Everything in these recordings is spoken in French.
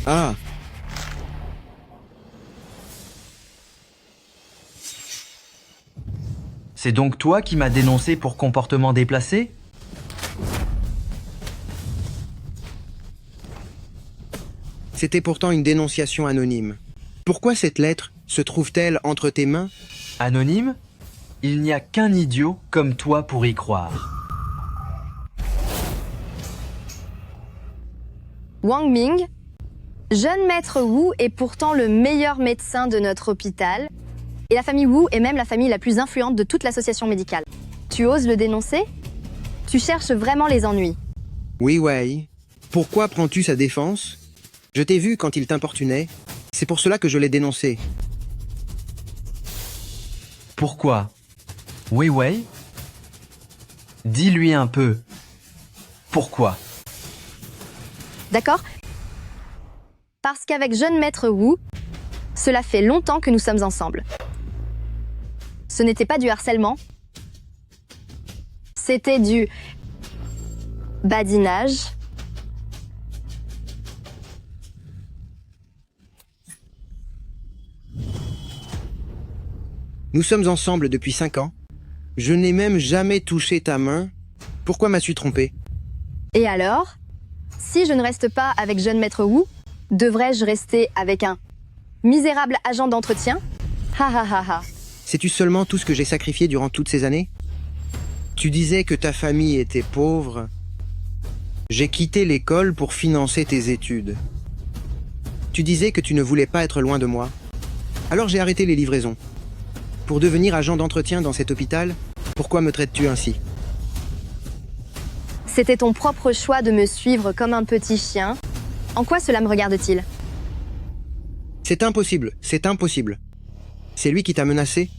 Ah, C'est donc toi qui m'as dénoncé pour comportement déplacé? c'était pourtant une dénonciation anonyme. Pourquoi cette lettre se trouve-t-elle entre tes mains? Anonyme? Il n'y a qu'un idiot comme toi pour y croire. Wang Ming, jeune maître Wu est pourtant le meilleur médecin de notre hôpital. Et la famille Wu est même la famille la plus influente de toute l'association médicale. Tu oses le dénoncer? Tu cherches vraiment les ennuis. Oui, Wei. Pourquoi prends-tu sa défense? Je t'ai vu quand il t'importunait. C'est pour cela que je l'ai dénoncé. Pourquoi? Wei Wei? Dis-lui un peu. Pourquoi? D'accord? Parce qu'avec jeune maître Wu, cela fait longtemps que nous sommes ensemble. Ce n'était pas du harcèlement. C'était du badinage. Nous sommes ensemble depuis 5 ans. Je n'ai même jamais touché ta main. Pourquoi m'as-tu trompé? Et alors? Si je ne reste pas avec jeune maître Wu, devrais-je rester avec un misérable agent d'entretien? Ha ha ha ha. Sais-tu seulement tout ce que j'ai sacrifié durant toutes ces années? Tu disais que ta famille était pauvre. J'ai quitté l'école pour financer tes études. Tu disais que tu ne voulais pas être loin de moi. Alors j'ai arrêté les livraisons. Pour devenir agent d'entretien dans cet hôpital, pourquoi me traites-tu ainsi? C'était ton propre choix de me suivre comme un petit chien. En quoi cela me regarde-t-il? C'est impossible, c'est impossible. C'est lui qui t'a menacé?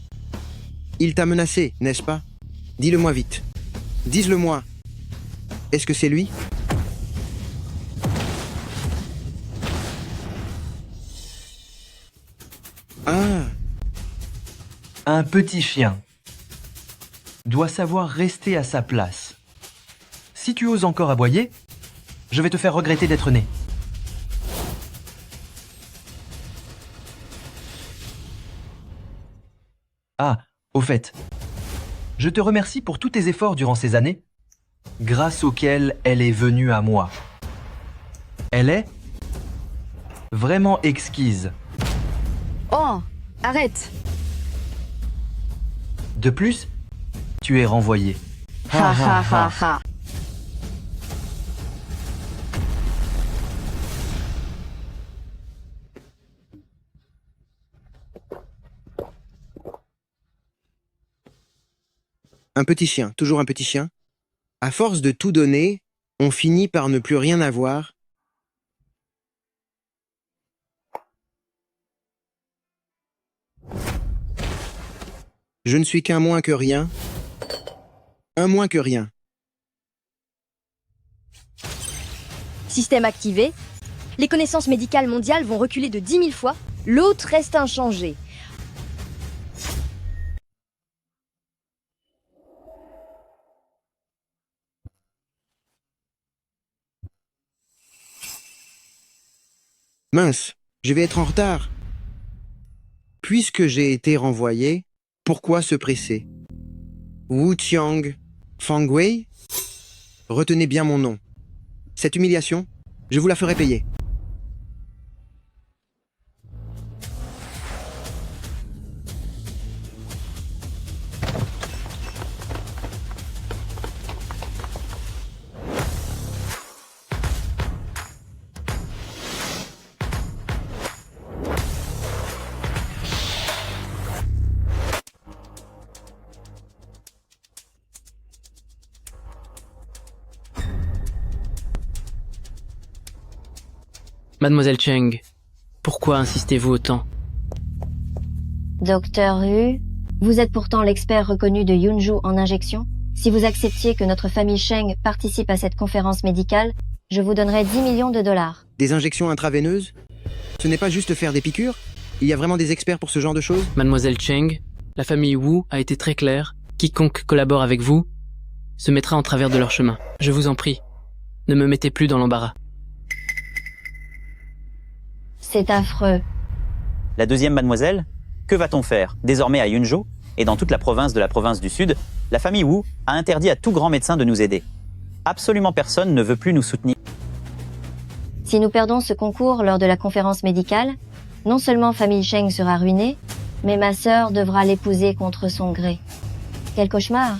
Il t'a menacé, n'est-ce pas? Dis-le-moi vite. Dis-le-moi. Est-ce que c'est lui? Ah, Un petit chien doit savoir rester à sa place. Si tu oses encore aboyer, je vais te faire regretter d'être né. Ah, au fait, je te remercie pour tous tes efforts durant ces années, grâce auxquels elle est venue à moi. Elle est vraiment exquise. Oh, arrête! De plus, tu es renvoyé. Ha ha ha ha. un petit chien, toujours un petit chien. À force de tout donner, on finit par ne plus rien avoir. Je ne suis qu'un moins que rien. Un moins que rien. Système activé. Les connaissances médicales mondiales vont reculer de 10 000 fois. L'autre reste inchangé. Mince, je vais être en retard. Puisque j'ai été renvoyé, pourquoi se presser? Wu Qiang Fangwei? Retenez bien mon nom. Cette humiliation, je vous la ferai payer. Mademoiselle Cheng, pourquoi insistez-vous autant? Docteur Hu, vous êtes pourtant l'expert reconnu de Yunju en injection. Si vous acceptiez que notre famille Cheng participe à cette conférence médicale, je vous donnerais 10 millions de dollars. Des injections intraveineuses? Ce n'est pas juste faire des piqûres? Il y a vraiment des experts pour ce genre de choses? Mademoiselle Cheng, la famille Wu a été très claire. Quiconque collabore avec vous se mettra en travers de leur chemin. Je vous en prie, ne me mettez plus dans l'embarras. C'est affreux. La deuxième mademoiselle, que va-t-on faire? Désormais à Yunzhou, et dans toute la province du Sud, la famille Wu a interdit à tout grand médecin de nous aider. Absolument personne ne veut plus nous soutenir. Si nous perdons ce concours lors de la conférence médicale, non seulement famille Cheng sera ruinée, mais ma sœur devra l'épouser contre son gré. Quel cauchemar!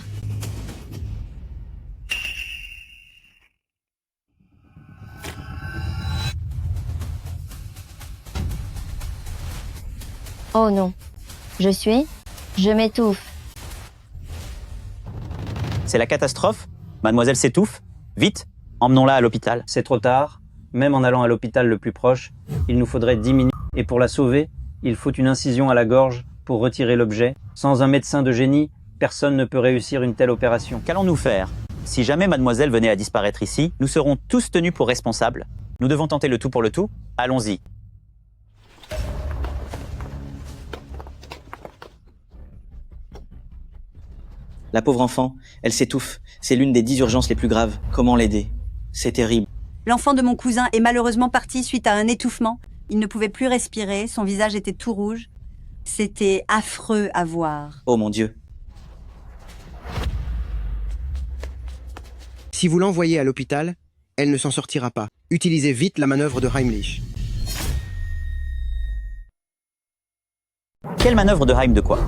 Oh non. Je m'étouffe. C'est la catastrophe. Mademoiselle s'étouffe. Vite, emmenons-la à l'hôpital. C'est trop tard. Même en allant à l'hôpital le plus proche, il nous faudrait 10 minutes. Et pour la sauver, il faut une incision à la gorge pour retirer l'objet. Sans un médecin de génie, personne ne peut réussir une telle opération. Qu'allons-nous faire? Si jamais mademoiselle venait à disparaître ici, nous serons tous tenus pour responsables. Nous devons tenter le tout pour le tout. Allons-y. La pauvre enfant, elle s'étouffe. C'est l'une des 10 urgences les plus graves. Comment l'aider? C'est terrible. L'enfant de mon cousin est malheureusement parti suite à un étouffement. Il ne pouvait plus respirer, son visage était tout rouge. C'était affreux à voir. Oh mon Dieu. Si vous l'envoyez à l'hôpital, elle ne s'en sortira pas. Utilisez vite la manœuvre de Heimlich. Quelle manœuvre de Heim de quoi?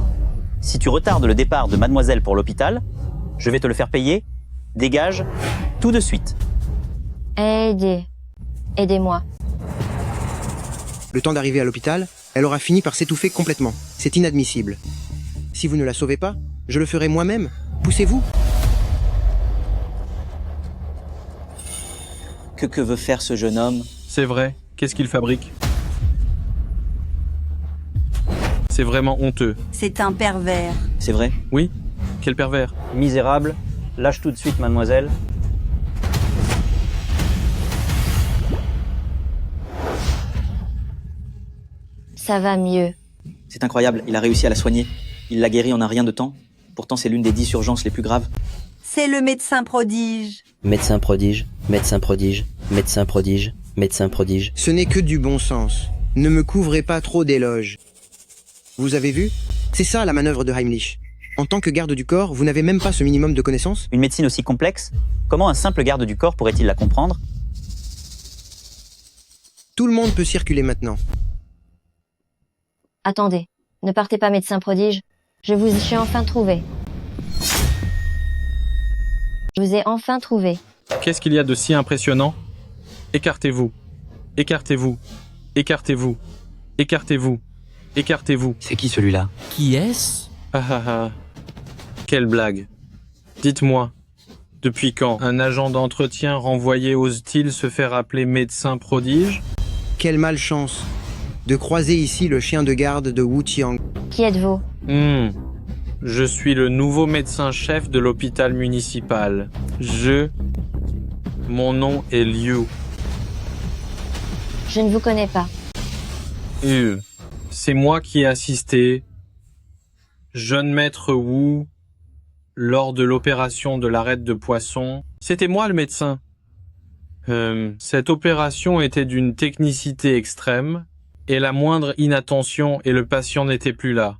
Si tu retardes le départ de mademoiselle pour l'hôpital, je vais te le faire payer. Dégage, tout de suite. Aidez-moi. Le temps d'arriver à l'hôpital, elle aura fini par s'étouffer complètement. C'est inadmissible. Si vous ne la sauvez pas, je le ferai moi-même. Poussez-vous. Que veut faire ce jeune homme? C'est vrai. Qu'est-ce qu'il fabrique? C'est vraiment honteux. C'est un pervers. C'est vrai? Oui? Quel pervers? Misérable, lâche tout de suite, mademoiselle. Ça va mieux. C'est incroyable, il a réussi à la soigner. Il l'a guérie en un rien de temps. Pourtant, c'est l'une des 10 urgences les plus graves. C'est le médecin prodige. Médecin prodige, médecin prodige, médecin prodige, médecin prodige. Ce n'est que du bon sens. Ne me couvrez pas trop d'éloges. Vous avez vu? C'est ça la manœuvre de Heimlich. En tant que garde du corps, vous n'avez même pas ce minimum de connaissances? Une médecine aussi complexe? Comment un simple garde du corps pourrait-il la comprendre? Tout le monde peut circuler maintenant. Attendez. Ne partez pas, médecin prodige. Je vous ai enfin trouvé. Je vous ai enfin trouvé. Qu'est-ce qu'il y a de si impressionnant? Écartez-vous. Écartez-vous. Écartez-vous. Écartez-vous. Écartez-vous. C'est qui celui-là? Qui est-ce? Ah ah ah. Quelle blague. Dites-moi, depuis quand un agent d'entretien renvoyé ose-t-il se faire appeler médecin prodige? Quelle malchance de croiser ici le chien de garde de Wu Tiang. Qui êtes-vous? Je suis le nouveau médecin-chef de l'hôpital municipal. Mon nom est Liu. Je ne vous connais pas. C'est moi qui ai assisté, jeune maître Wu, lors de l'opération de l'arête de poisson. C'était moi le médecin. Cette opération était d'une technicité extrême, et la moindre inattention et le patient n'était plus là.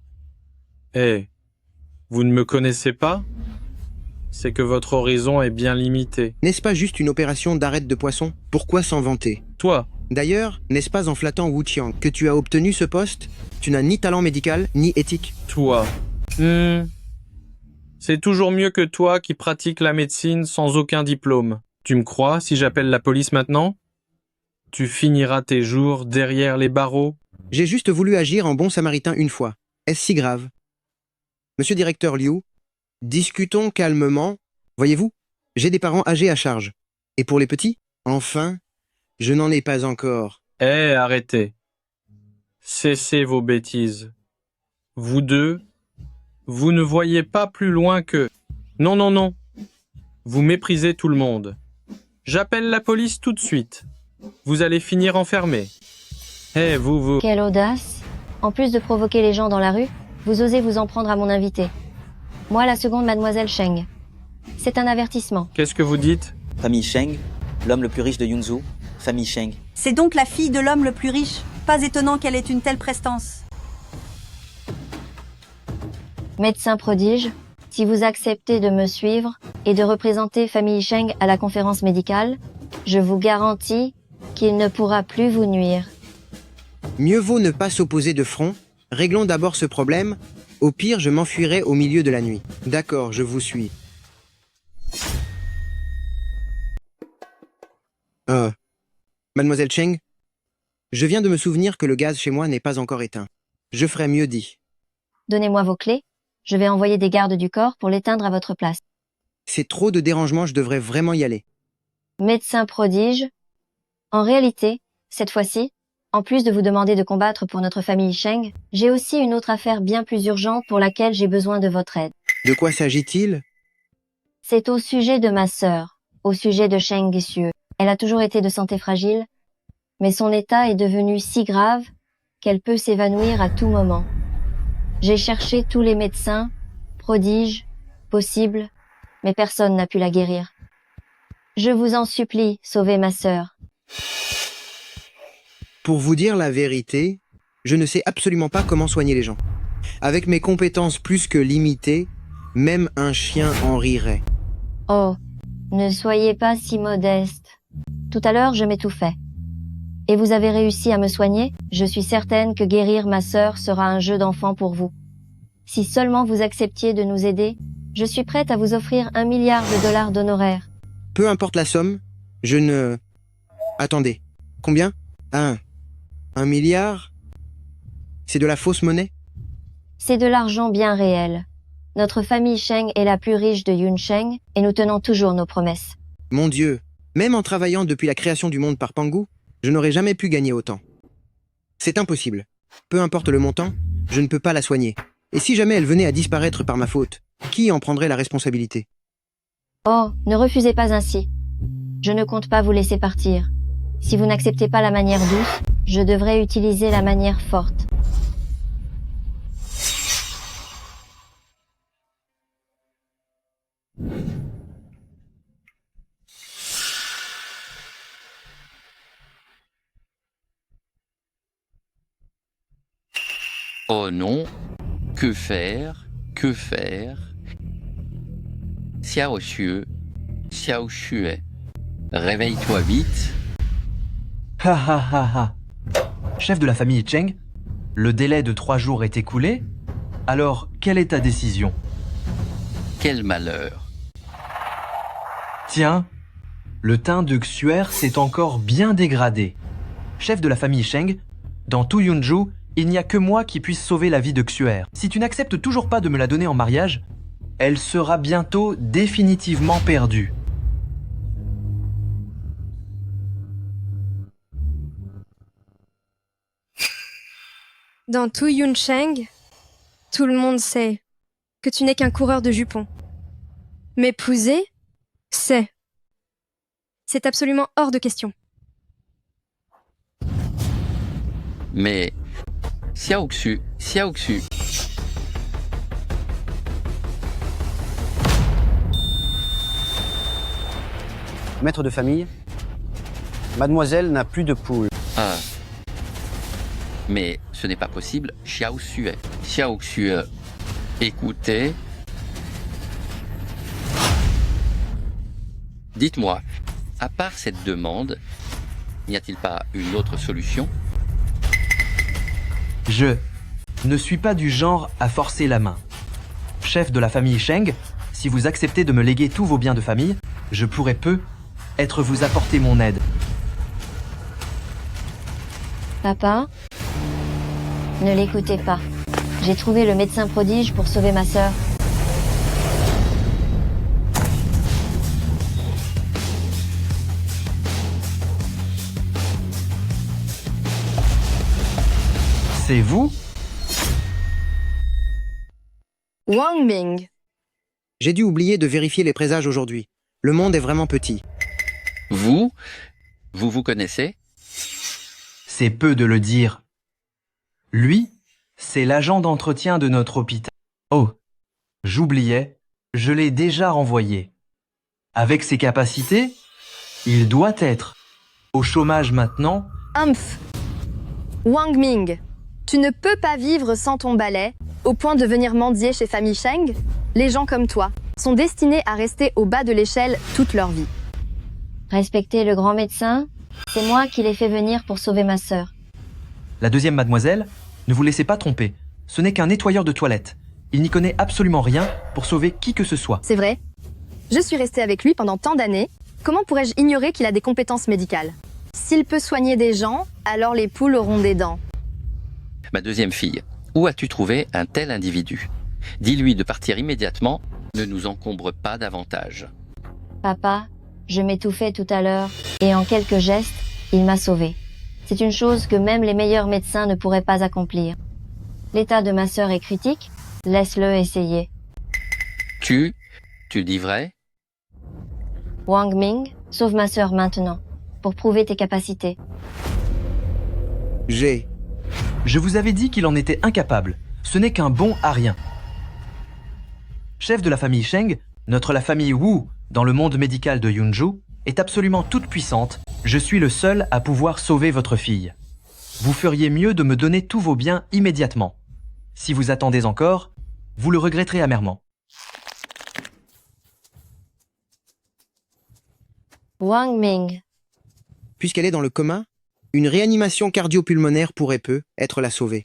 Vous ne me connaissez pas? C'est que votre horizon est bien limité. N'est-ce pas juste une opération d'arête de poisson? Pourquoi s'en vanter? Toi, D'ailleurs, n'est-ce pas en flattant Wu Tiang que tu as obtenu ce poste? Tu n'as ni talent médical, ni éthique. toi. C'est toujours mieux que toi qui pratiques la médecine sans aucun diplôme. Tu me crois si j'appelle la police maintenant? Tu finiras tes jours derrière les barreaux. J'ai juste voulu agir en bon samaritain une fois. Est-ce si grave? Monsieur directeur Liu, discutons calmement. Voyez-vous, j'ai des parents âgés à charge. Et pour les petits, enfin, je n'en ai pas encore. Arrêtez. Cessez vos bêtises. Vous deux, vous ne voyez pas plus loin que... Non. Vous méprisez tout le monde. J'appelle la police tout de suite. Vous allez finir enfermé. Vous... Quelle audace! En plus de provoquer les gens dans la rue, vous osez vous en prendre à mon invité. Moi, la seconde mademoiselle Cheng. C'est un avertissement. Qu'est-ce que vous dites? Famille Cheng, l'homme le plus riche de Yunzhou. Famille Cheng. C'est donc la fille de l'homme le plus riche. pas étonnant qu'elle ait une telle prestance. Médecin prodige, si vous acceptez de me suivre et de représenter famille Cheng à la conférence médicale, je vous garantis qu'il ne pourra plus vous nuire. Mieux vaut ne pas s'opposer de front. Réglons d'abord ce problème. Au pire, je m'enfuirai au milieu de la nuit. D'accord, je vous suis. Mademoiselle Cheng, je viens de me souvenir que le gaz chez moi n'est pas encore éteint. Je ferais mieux dit. Donnez-moi vos clés, je vais envoyer des gardes du corps pour l'éteindre à votre place. C'est trop de dérangement, je devrais vraiment y aller. Médecin prodige, en réalité, cette fois-ci, en plus de vous demander de combattre pour notre famille Cheng, j'ai aussi une autre affaire bien plus urgente pour laquelle j'ai besoin de votre aide. De quoi s'agit-il? C'est au sujet de ma sœur, au sujet de Cheng Xue. Elle a toujours été de santé fragile, mais son état est devenu si grave qu'elle peut s'évanouir à tout moment. J'ai cherché tous les médecins, prodiges, possibles, mais personne n'a pu la guérir. Je vous en supplie, sauvez ma sœur. Pour vous dire la vérité, je ne sais absolument pas comment soigner les gens. Avec mes compétences plus que limitées, même un chien en rirait. Oh, ne soyez pas si modeste. Tout à l'heure, je m'étouffais. Et vous avez réussi à me soigner? Je suis certaine que guérir ma sœur sera un jeu d'enfant pour vous. Si seulement vous acceptiez de nous aider, je suis prête à vous offrir $1 milliard d'honoraires. Peu importe la somme, je ne... Attendez, combien? 1 milliard? C'est de la fausse monnaie? C'est de l'argent bien réel. Notre famille Cheng est la plus riche de Yuncheng et nous tenons toujours nos promesses. Mon Dieu, même en travaillant depuis la création du monde par Pangu, je n'aurais jamais pu gagner autant. C'est impossible. Peu importe le montant, je ne peux pas la soigner. Et si jamais elle venait à disparaître par ma faute, qui en prendrait la responsabilité? Oh, ne refusez pas ainsi. Je ne compte pas vous laisser partir. Si vous n'acceptez pas la manière douce, je devrais utiliser la manière forte. Oh non, que faire? Que faire? Xiao Xue, Xiao Xue, réveille-toi vite. Ha ha ha ha. Chef de la famille Cheng, le délai de 3 jours est écoulé. Alors, quelle est ta décision? Quel malheur. Tiens, le teint de Xuer s'est encore bien dégradé. Chef de la famille Cheng, dans tout Yunzhou, il n'y a que moi qui puisse sauver la vie de Xuer. Si tu n'acceptes toujours pas de me la donner en mariage, elle sera bientôt définitivement perdue. Dans tout Yuncheng, tout le monde sait que tu n'es qu'un coureur de jupons. M'épouser, c'est absolument hors de question. Mais Xiao Xu, Xiao Xu. Maître de famille, mademoiselle n'a plus de poule. Ah. Mais ce n'est pas possible, Xiao Xue. Xiao Xue, écoutez. Dites-moi, à part cette demande, n'y a-t-il pas une autre solution? Je ne suis pas du genre à forcer la main. Chef de la famille Cheng, si vous acceptez de me léguer tous vos biens de famille, je pourrais peut-être vous apporter mon aide. Papa, ne l'écoutez pas. J'ai trouvé le médecin prodige pour sauver ma sœur. C'est vous? Wang Ming. J'ai dû oublier de vérifier les présages aujourd'hui. Le monde est vraiment petit. Vous vous connaissez? C'est peu de le dire. Lui, c'est l'agent d'entretien de notre hôpital. Oh, j'oubliais, je l'ai déjà renvoyé. Avec ses capacités, il doit être au chômage maintenant. Humph. Wang Ming, tu ne peux pas vivre sans ton balai, au point de venir mendier chez famille Cheng. Les gens comme toi sont destinés à rester au bas de l'échelle toute leur vie. Respectez le grand médecin, c'est moi qui l'ai fait venir pour sauver ma sœur. La deuxième mademoiselle, ne vous laissez pas tromper. Ce n'est qu'un nettoyeur de toilettes. Il n'y connaît absolument rien pour sauver qui que ce soit. C'est vrai. Je suis restée avec lui pendant tant d'années. Comment pourrais-je ignorer qu'il a des compétences médicales? S'il peut soigner des gens, alors les poules auront des dents. Ma deuxième fille, où as-tu trouvé un tel individu? Dis-lui de partir immédiatement, ne nous encombre pas davantage. Papa, je m'étouffais tout à l'heure, et en quelques gestes, il m'a sauvée. C'est une chose que même les meilleurs médecins ne pourraient pas accomplir. L'état de ma sœur est critique, laisse-le essayer. Tu dis vrai? Wang Ming, sauve ma sœur maintenant, pour prouver tes capacités. Je vous avais dit qu'il en était incapable. Ce n'est qu'un bon à rien. Chef de la famille Cheng, la famille Wu, dans le monde médical de Yunzhou, est absolument toute puissante. Je suis le seul à pouvoir sauver votre fille. Vous feriez mieux de me donner tous vos biens immédiatement. Si vous attendez encore, vous le regretterez amèrement. Wang Ming. Puisqu'elle est dans le coma, une réanimation cardio-pulmonaire pourrait peu être la sauver.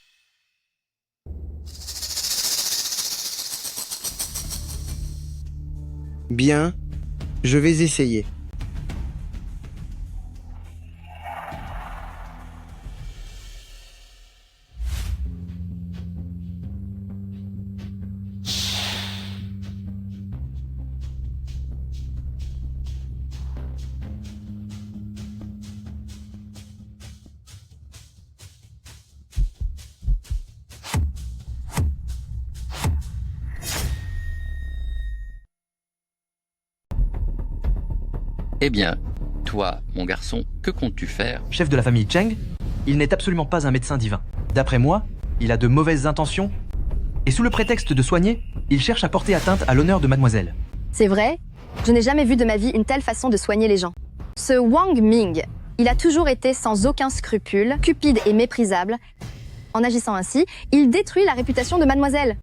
Bien, je vais essayer. Eh bien, toi, mon garçon, que comptes-tu faire? Chef de la famille Cheng, il n'est absolument pas un médecin divin. D'après moi, il a de mauvaises intentions. Et sous le prétexte de soigner, il cherche à porter atteinte à l'honneur de mademoiselle. C'est vrai, je n'ai jamais vu de ma vie une telle façon de soigner les gens. Ce Wang Ming, il a toujours été sans aucun scrupule, cupide et méprisable. En agissant ainsi, il détruit la réputation de mademoiselle.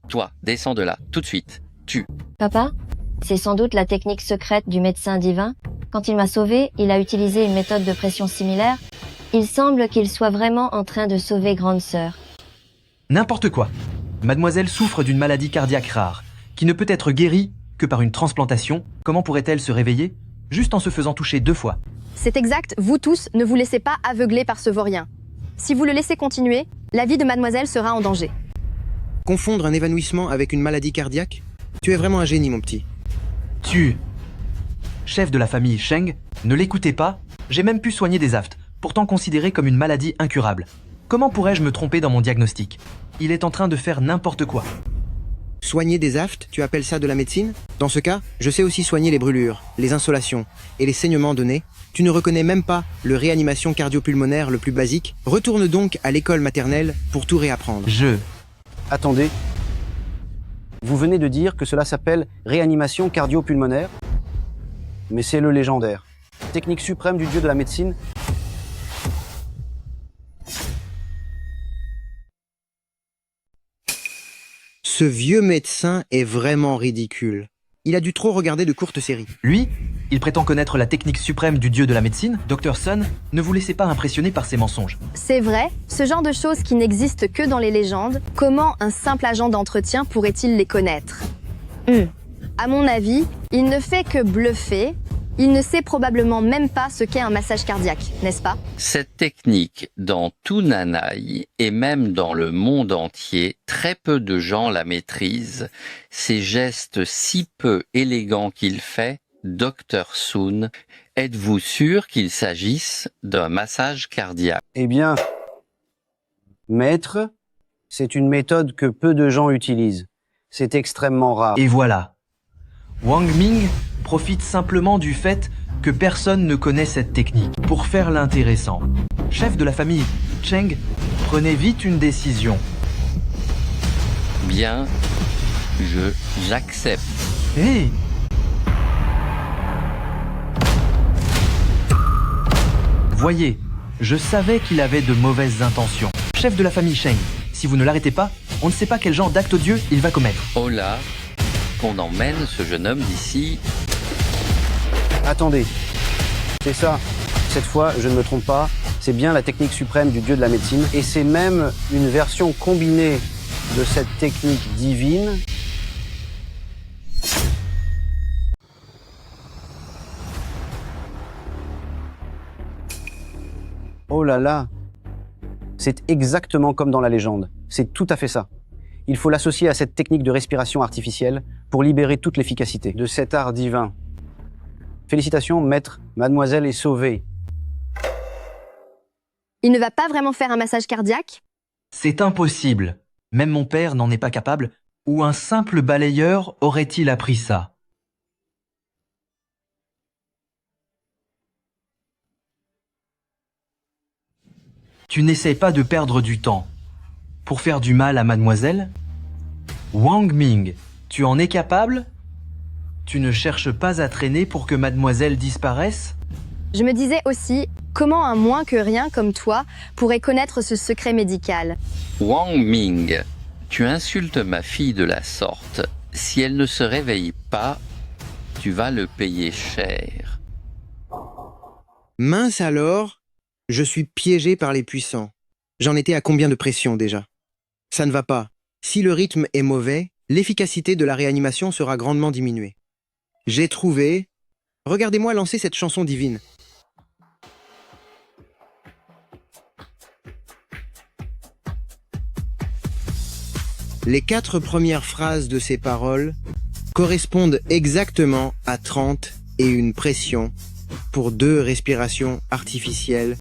Toi, descends de là, tout de suite. Papa, c'est sans doute la technique secrète du médecin divin. Quand il m'a sauvée, il a utilisé une méthode de pression similaire. Il semble qu'il soit vraiment en train de sauver grande sœur. N'importe quoi. Mademoiselle souffre d'une maladie cardiaque rare, qui ne peut être guérie que par une transplantation. Comment pourrait-elle se réveiller juste en se faisant toucher 2 fois? C'est exact, vous tous, ne vous laissez pas aveugler par ce vaurien. Si vous le laissez continuer, la vie de mademoiselle sera en danger. Confondre un évanouissement avec une maladie cardiaque? Tu es vraiment un génie, mon petit. Chef de la famille Cheng, ne l'écoutez pas, j'ai même pu soigner des aftes, pourtant considérées comme une maladie incurable. Comment pourrais-je me tromper dans mon diagnostic? Il est en train de faire n'importe quoi. Soigner des aftes, tu appelles ça de la médecine? Dans ce cas, je sais aussi soigner les brûlures, les insolations et les saignements de nez. Tu ne reconnais même pas le réanimation cardio-pulmonaire le plus basique? Retourne donc à l'école maternelle pour tout réapprendre. Attendez. Vous venez de dire que cela s'appelle réanimation cardio-pulmonaire? Mais c'est le légendaire. Technique suprême du dieu de la médecine. Ce vieux médecin est vraiment ridicule. Il a dû trop regarder de courtes séries. Lui, il prétend connaître la technique suprême du dieu de la médecine. Dr Sun, ne vous laissez pas impressionner par ses mensonges. C'est vrai, ce genre de choses qui n'existent que dans les légendes, comment un simple agent d'entretien pourrait-il les connaître? À mon avis, il ne fait que bluffer. Il ne sait probablement même pas ce qu'est un massage cardiaque, n'est-ce pas? Cette technique, dans tout Nanaï et même dans le monde entier, très peu de gens la maîtrisent. Ces gestes si peu élégants qu'il fait, Dr Sun, êtes-vous sûr qu'il s'agisse d'un massage cardiaque? Eh bien, maître, c'est une méthode que peu de gens utilisent. C'est extrêmement rare. Et voilà. Wang Ming profite simplement du fait que personne ne connaît cette technique pour faire l'intéressant. Chef de la famille Cheng, prenez vite une décision. Bien, j'accepte. Voyez, je savais qu'il avait de mauvaises intentions. Chef de la famille Sheng, si vous ne l'arrêtez pas, on ne sait pas quel genre d'acte odieux il va commettre. Oh là, qu'on emmène ce jeune homme d'ici. Attendez. C'est ça. Cette fois, je ne me trompe pas. C'est bien la technique suprême du dieu de la médecine. Et c'est même une version combinée de cette technique divine. Oh là là. C'est exactement comme dans la légende. C'est tout à fait ça. Il faut l'associer à cette technique de respiration artificielle pour libérer toute l'efficacité de cet art divin. Félicitations, maître, mademoiselle est sauvée. Il ne va pas vraiment faire un massage cardiaque? C'est impossible. Même mon père n'en est pas capable. Ou un simple balayeur aurait-il appris ça? Tu n'essayes pas de perdre du temps pour faire du mal à mademoiselle? Wang Ming, tu en es capable? Tu ne cherches pas à traîner pour que mademoiselle disparaisse? Je me disais aussi, comment un moins que rien comme toi pourrait connaître ce secret médical? Wang Ming, tu insultes ma fille de la sorte. Si elle ne se réveille pas, tu vas le payer cher. Mince alors, je suis piégé par les puissants. J'en étais à combien de pression déjà? Ça ne va pas. Si le rythme est mauvais, l'efficacité de la réanimation sera grandement diminuée. J'ai trouvé... Regardez-moi lancer cette chanson divine. Les 4 premières phrases de ces paroles correspondent exactement à 30 et une pression pour 2 respirations artificielles.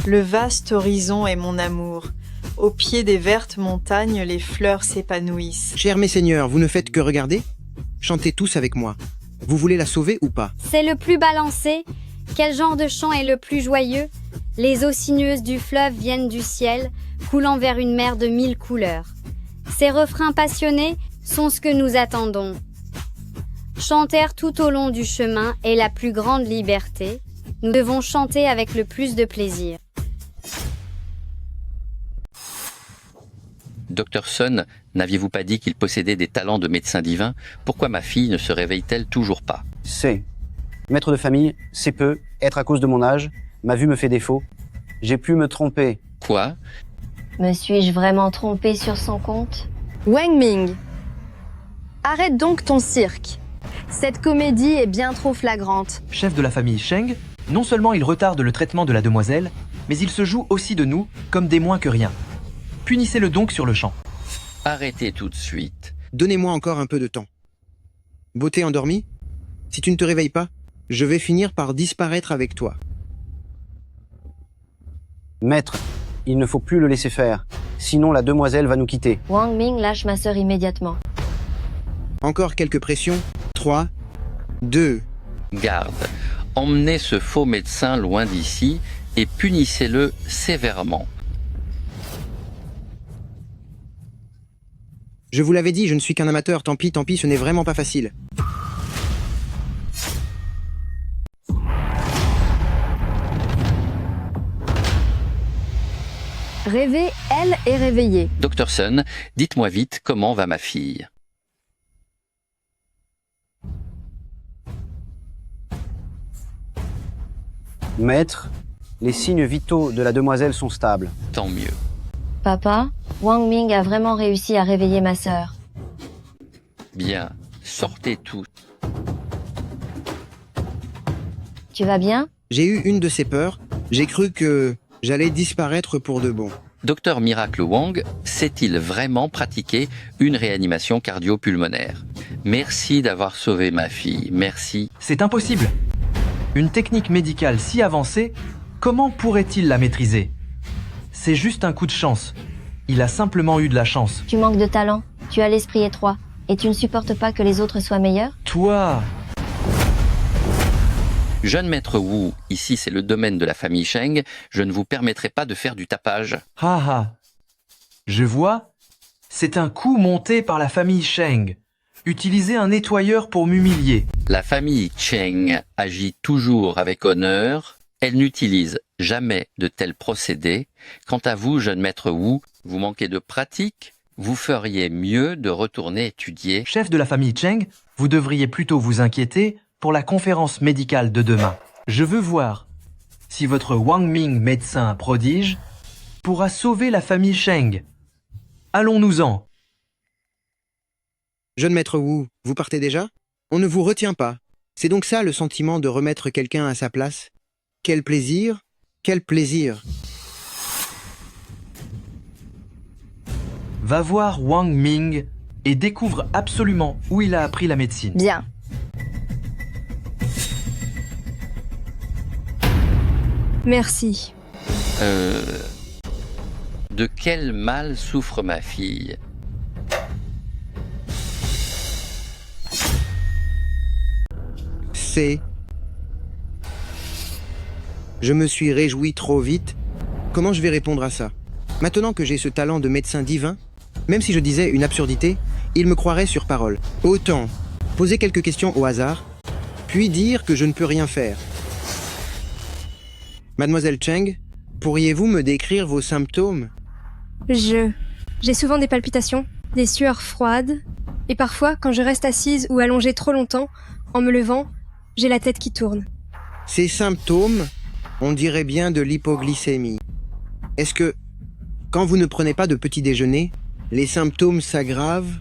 Le vaste horizon est mon amour. Au pied des vertes montagnes, les fleurs s'épanouissent. Chers mes seigneurs, vous ne faites que regarder? Chantez tous avec moi. Vous voulez la sauver ou pas? C'est le plus balancé. Quel genre de chant est le plus joyeux? Les eaux sinueuses du fleuve viennent du ciel, coulant vers une mer de 1000 couleurs. Ces refrains passionnés sont ce que nous attendons. Chanter tout au long du chemin est la plus grande liberté. Nous devons chanter avec le plus de plaisir. Dr Sun, n'aviez-vous pas dit qu'il possédait des talents de médecin divin? Pourquoi ma fille ne se réveille-t-elle toujours pas? C'est. Maître de famille, c'est peu, être à cause de mon âge, ma vue me fait défaut. J'ai pu me tromper. Quoi? Me suis-je vraiment trompé sur son compte? Wang Ming, arrête donc ton cirque. Cette comédie est bien trop flagrante. Chef de la famille Sheng, non seulement il retarde le traitement de la demoiselle, mais il se joue aussi de nous comme des moins que rien. Punissez-le donc sur le champ. Arrêtez tout de suite. Donnez-moi encore un peu de temps. Beauté endormie? Si tu ne te réveilles pas, je vais finir par disparaître avec toi. Maître, il ne faut plus le laisser faire. Sinon la demoiselle va nous quitter. Wang Ming lâche ma sœur immédiatement. Encore quelques pressions. 3, 2. Garde. Emmenez ce faux médecin loin d'ici et punissez-le sévèrement. Je vous l'avais dit, je ne suis qu'un amateur. Tant pis, ce n'est vraiment pas facile. Rêver, elle est réveillée. Dr Sun, dites-moi vite comment va ma fille. Maître, les signes vitaux de la demoiselle sont stables. Tant mieux. Papa, Wang Ming a vraiment réussi à réveiller ma sœur. Bien, sortez tous. Tu vas bien? J'ai eu une de ces peurs. J'ai cru que j'allais disparaître pour de bon. Docteur Miracle Wang sait-il vraiment pratiquer une réanimation cardio-pulmonaire? Merci d'avoir sauvé ma fille, merci. C'est impossible. Une technique médicale si avancée, comment pourrait-il la maîtriser? C'est juste un coup de chance. Il a simplement eu de la chance. Tu manques de talent, tu as l'esprit étroit, et tu ne supportes pas que les autres soient meilleurs? Toi! Jeune maître Wu, ici c'est le domaine de la famille Sheng, je ne vous permettrai pas de faire du tapage. Ah ah! Je vois, c'est un coup monté par la famille Sheng. Utilisez un nettoyeur pour m'humilier. La famille Cheng agit toujours avec honneur. Elle n'utilise jamais de tels procédés. Quant à vous, jeune maître Wu, vous manquez de pratique. Vous feriez mieux de retourner étudier. Chef de la famille Cheng, vous devriez plutôt vous inquiéter pour la conférence médicale de demain. Je veux voir si votre Wang Ming, médecin prodige, pourra sauver la famille Cheng. Allons-nous-en. Jeune maître Wu, vous partez déjà? On ne vous retient pas. C'est donc ça le sentiment de remettre quelqu'un à sa place? Quel plaisir! Quel plaisir! Va voir Wang Ming et découvre absolument où il a appris la médecine. Bien. Merci. De quel mal souffre ma fille? Je me suis réjoui trop vite. Comment je vais répondre à ça? Maintenant que j'ai ce talent de médecin divin, même si je disais une absurdité, il me croirait sur parole. Autant poser quelques questions au hasard, puis dire que je ne peux rien faire. Mademoiselle Cheng, pourriez-vous me décrire vos symptômes? J'ai souvent des palpitations, des sueurs froides, et parfois, quand je reste assise ou allongée trop longtemps, en me levant, j'ai la tête qui tourne. Ces symptômes, on dirait bien de l'hypoglycémie. Est-ce que, quand vous ne prenez pas de petit déjeuner, les symptômes s'aggravent?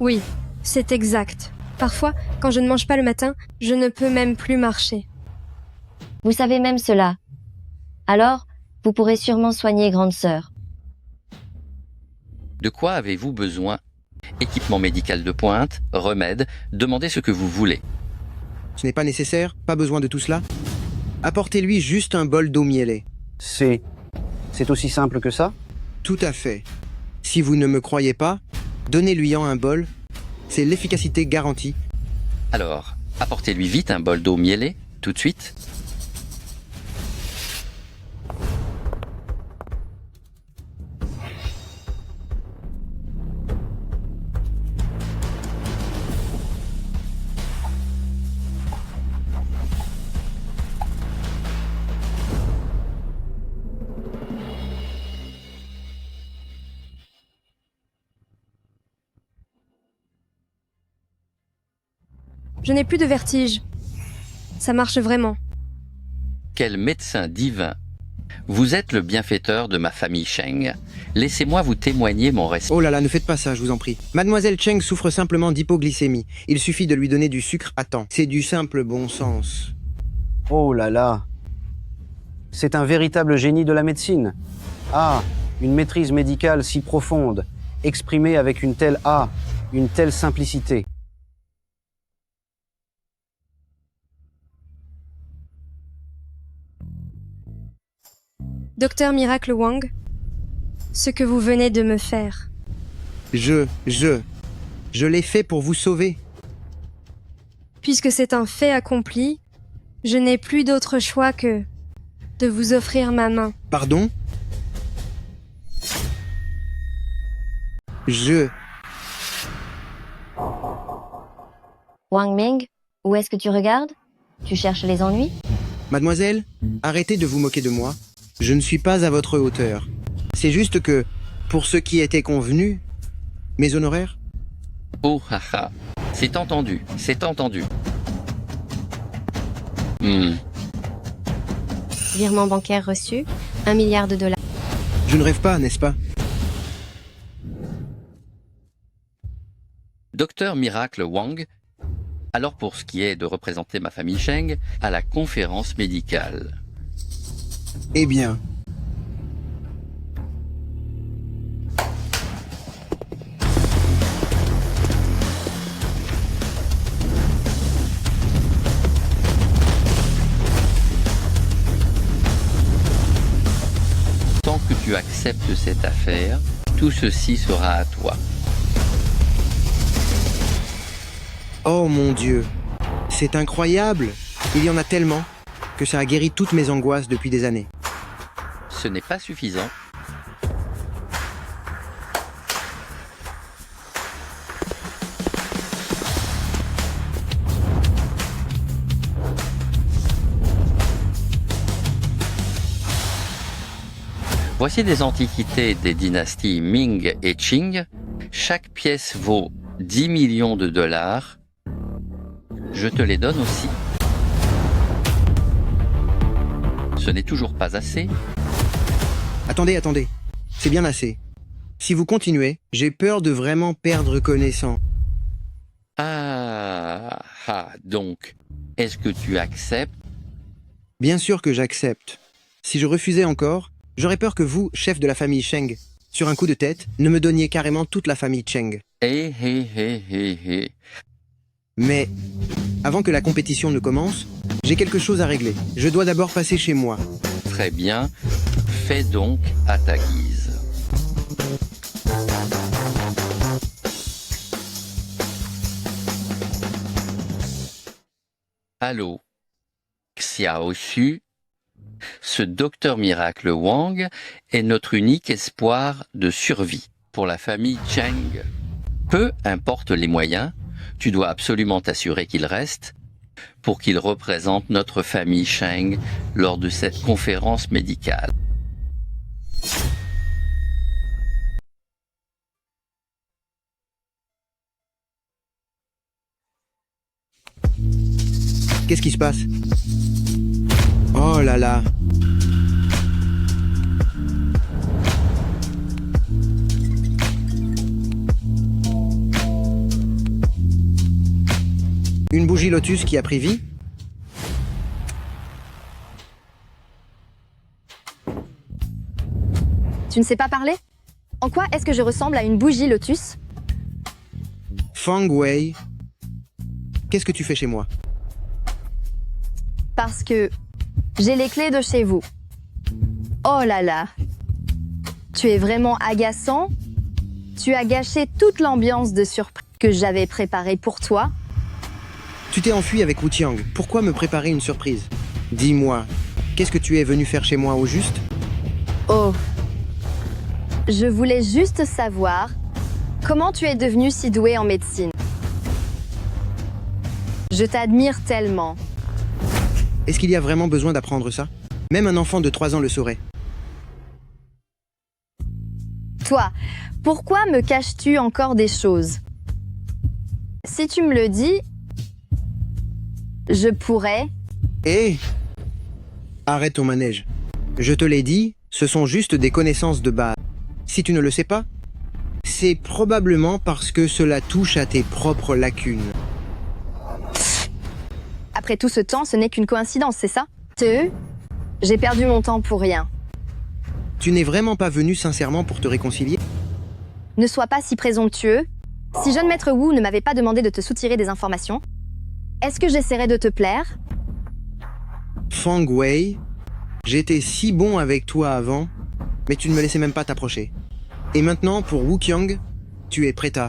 Oui, c'est exact. Parfois, quand je ne mange pas le matin, je ne peux même plus marcher. Vous savez même cela. Alors, vous pourrez sûrement soigner grande sœur. De quoi avez-vous besoin? Équipement médical de pointe, remèdes, demandez ce que vous voulez. Ce n'est pas nécessaire, pas besoin de tout cela. Apportez-lui juste un bol d'eau mielée. C'est aussi simple que ça? Tout à fait. Si vous ne me croyez pas, donnez-lui-en un bol. C'est l'efficacité garantie. Alors, apportez-lui vite un bol d'eau mielée, tout de suite. Je n'ai plus de vertige. Ça marche vraiment. Quel médecin divin! Vous êtes le bienfaiteur de ma famille Cheng. Laissez-moi vous témoigner mon respect. Oh là là, ne faites pas ça, je vous en prie. Mademoiselle Cheng souffre simplement d'hypoglycémie. Il suffit de lui donner du sucre à temps. C'est du simple bon sens. Oh là là! C'est un véritable génie de la médecine. Ah, une maîtrise médicale si profonde, exprimée avec une telle simplicité. Docteur Miracle Wang, ce que vous venez de me faire. Je l'ai fait pour vous sauver. Puisque c'est un fait accompli, je n'ai plus d'autre choix que de vous offrir ma main. Pardon? Wang Ming, où est-ce que tu regardes? Tu cherches les ennuis? Mademoiselle, arrêtez de vous moquer de moi. Je ne suis pas à votre hauteur. C'est juste que, pour ce qui était convenu, mes honoraires... Oh haha, c'est entendu, c'est entendu. Virement bancaire reçu, 1 milliard de dollars. Je ne rêve pas, n'est-ce pas? Docteur Miracle Wang, alors pour ce qui est de représenter ma famille Cheng à la conférence médicale. Eh bien... Tant que tu acceptes cette affaire, tout ceci sera à toi. Oh mon Dieu, c'est incroyable. Il y en a tellement que ça a guéri toutes mes angoisses depuis des années. Ce n'est pas suffisant. Voici des antiquités des dynasties Ming et Qing. Chaque pièce vaut 10 millions de dollars. Je te les donne aussi. Ce n'est toujours pas assez. Attendez. C'est bien assez. Si vous continuez, j'ai peur de vraiment perdre connaissance. Donc, est-ce que tu acceptes? Bien sûr que j'accepte. Si je refusais encore, j'aurais peur que vous, chef de la famille Cheng, sur un coup de tête, ne me donniez carrément toute la famille Cheng. Mais, avant que la compétition ne commence, j'ai quelque chose à régler. Je dois d'abord passer chez moi. Très bien. Fais donc à ta guise. Allô, Xiao Xu. Ce docteur miracle Wang est notre unique espoir de survie pour la famille Cheng. Peu importe les moyens, tu dois absolument t'assurer qu'il reste pour qu'il représente notre famille Cheng lors de cette conférence médicale. Qu'est-ce qui se passe? Oh là là! Une bougie lotus qui a pris vie? Tu ne sais pas parler? En quoi est-ce que je ressemble à une bougie lotus? Feng Wei, qu'est-ce que tu fais chez moi? Parce que j'ai les clés de chez vous. Oh là là! Tu es vraiment agaçant. Tu as gâché toute l'ambiance de surprise que j'avais préparée pour toi. Tu t'es enfui avec Wu Tiang. Pourquoi me préparer une surprise? Dis-moi, qu'est-ce que tu es venu faire chez moi au juste? Oh, je voulais juste savoir comment tu es devenu si doué en médecine. Je t'admire tellement. Est-ce qu'il y a vraiment besoin d'apprendre ça? Même un enfant de 3 ans le saurait. Toi, pourquoi me caches-tu encore des choses? Si tu me le dis, je pourrais... Hé! Arrête ton manège. Je te l'ai dit, ce sont juste des connaissances de base. Si tu ne le sais pas, c'est probablement parce que cela touche à tes propres lacunes. Après tout ce temps, ce n'est qu'une coïncidence, c'est ça? J'ai perdu mon temps pour rien. Tu n'es vraiment pas venu sincèrement pour te réconcilier? Ne sois pas si présomptueux. Si jeune maître Wu ne m'avait pas demandé de te soutirer des informations, est-ce que j'essaierais de te plaire? Feng Wei, j'étais si bon avec toi avant, mais tu ne me laissais même pas t'approcher. Et maintenant, pour Wu Qiang, tu es prête à...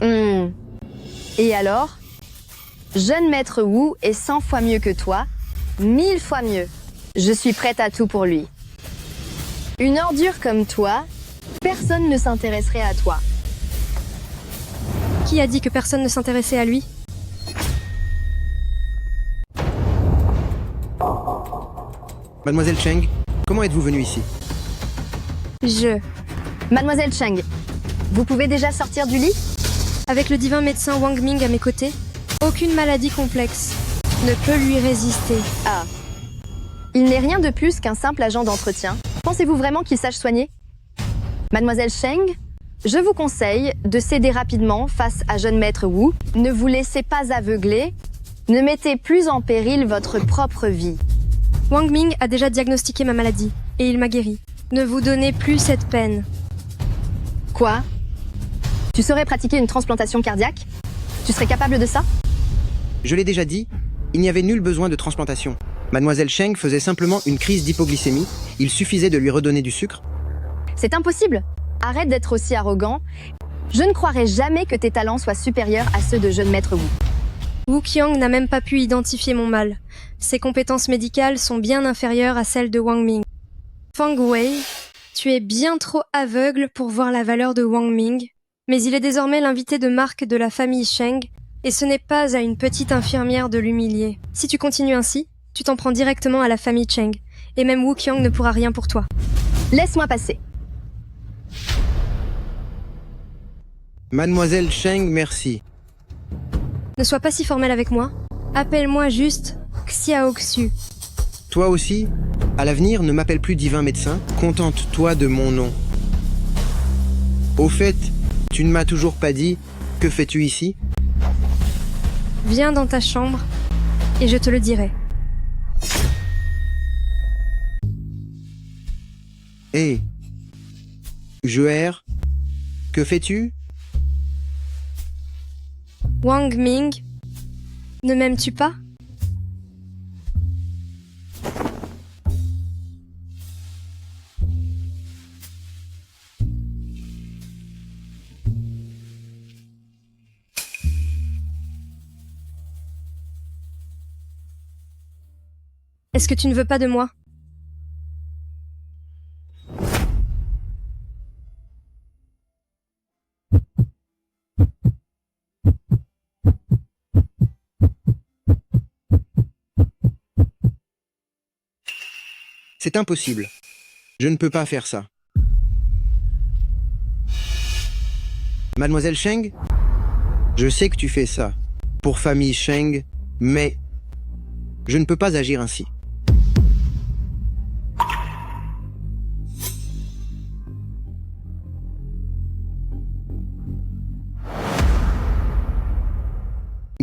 Et alors? Jeune maître Wu est 100 fois mieux que toi, 1000 fois mieux. Je suis prête à tout pour lui. Une ordure comme toi, personne ne s'intéresserait à toi. Qui a dit que personne ne s'intéressait à lui? Mademoiselle Cheng, comment êtes-vous venue ici? Mademoiselle Cheng, vous pouvez déjà sortir du lit? Avec le divin médecin Wang Ming à mes côtés, aucune maladie complexe ne peut lui résister. Ah. Il n'est rien de plus qu'un simple agent d'entretien. Pensez-vous vraiment qu'il sache soigner? Mademoiselle Cheng, je vous conseille de céder rapidement face à jeune maître Wu. Ne vous laissez pas aveugler. Ne mettez plus en péril votre propre vie. Wang Ming a déjà diagnostiqué ma maladie, et il m'a guéri. Ne vous donnez plus cette peine. Quoi? Tu saurais pratiquer une transplantation cardiaque? Tu serais capable de ça? Je l'ai déjà dit, il n'y avait nul besoin de transplantation. Mademoiselle Cheng faisait simplement une crise d'hypoglycémie. Il suffisait de lui redonner du sucre. C'est impossible. Arrête d'être aussi arrogant. Je ne croirais jamais que tes talents soient supérieurs à ceux de jeune maître Wu. Wu Qiang n'a même pas pu identifier mon mal. Ses compétences médicales sont bien inférieures à celles de Wang Ming. Feng Wei, tu es bien trop aveugle pour voir la valeur de Wang Ming, mais il est désormais l'invité de marque de la famille Cheng, et ce n'est pas à une petite infirmière de l'humilier. Si tu continues ainsi, tu t'en prends directement à la famille Cheng, et même Wu Qiang ne pourra rien pour toi. Laisse-moi passer. Mademoiselle Cheng, merci. Ne sois pas si formel avec moi. Appelle-moi juste Xiao Xu. Toi aussi, à l'avenir, ne m'appelle plus divin médecin, contente-toi de mon nom. Au fait, tu ne m'as toujours pas dit, que fais-tu ici? Viens dans ta chambre et je te le dirai. Hé, je erre. Que fais-tu? Wang Ming, ne m'aimes-tu pas? Est-ce que tu ne veux pas de moi? C'est impossible. Je ne peux pas faire ça. Mademoiselle Cheng, je sais que tu fais ça pour famille Cheng, mais je ne peux pas agir ainsi.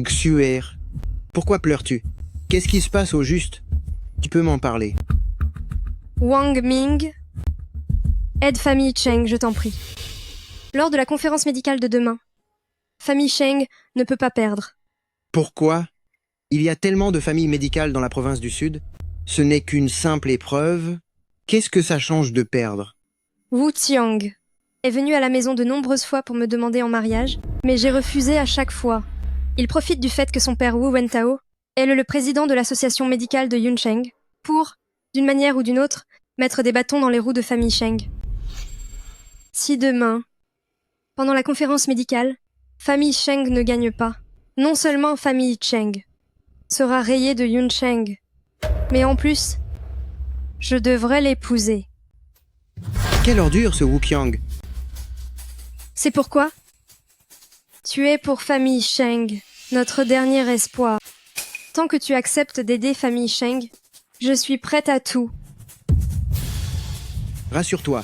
Xuer, pourquoi pleures-tu? Qu'est-ce qui se passe au juste? Tu peux m'en parler. Wang Ming, aide famille Cheng, je t'en prie. Lors de la conférence médicale de demain, famille Cheng ne peut pas perdre. Pourquoi? Il y a tellement de familles médicales dans la province du Sud. Ce n'est qu'une simple épreuve. Qu'est-ce que ça change de perdre? Wu Tiang est venu à la maison de nombreuses fois pour me demander en mariage, mais j'ai refusé à chaque fois. Il profite du fait que son père Wu Wentao est le président de l'association médicale de Yuncheng pour, d'une manière ou d'une autre, mettre des bâtons dans les roues de famille Cheng. Si demain, pendant la conférence médicale, famille Cheng ne gagne pas, non seulement famille Cheng sera rayée de Yuncheng, mais en plus, je devrais l'épouser. Quelle ordure ce Wu Qiang! C'est pourquoi tu es pour famille Cheng, notre dernier espoir. Tant que tu acceptes d'aider famille Cheng, je suis prête à tout. Rassure-toi,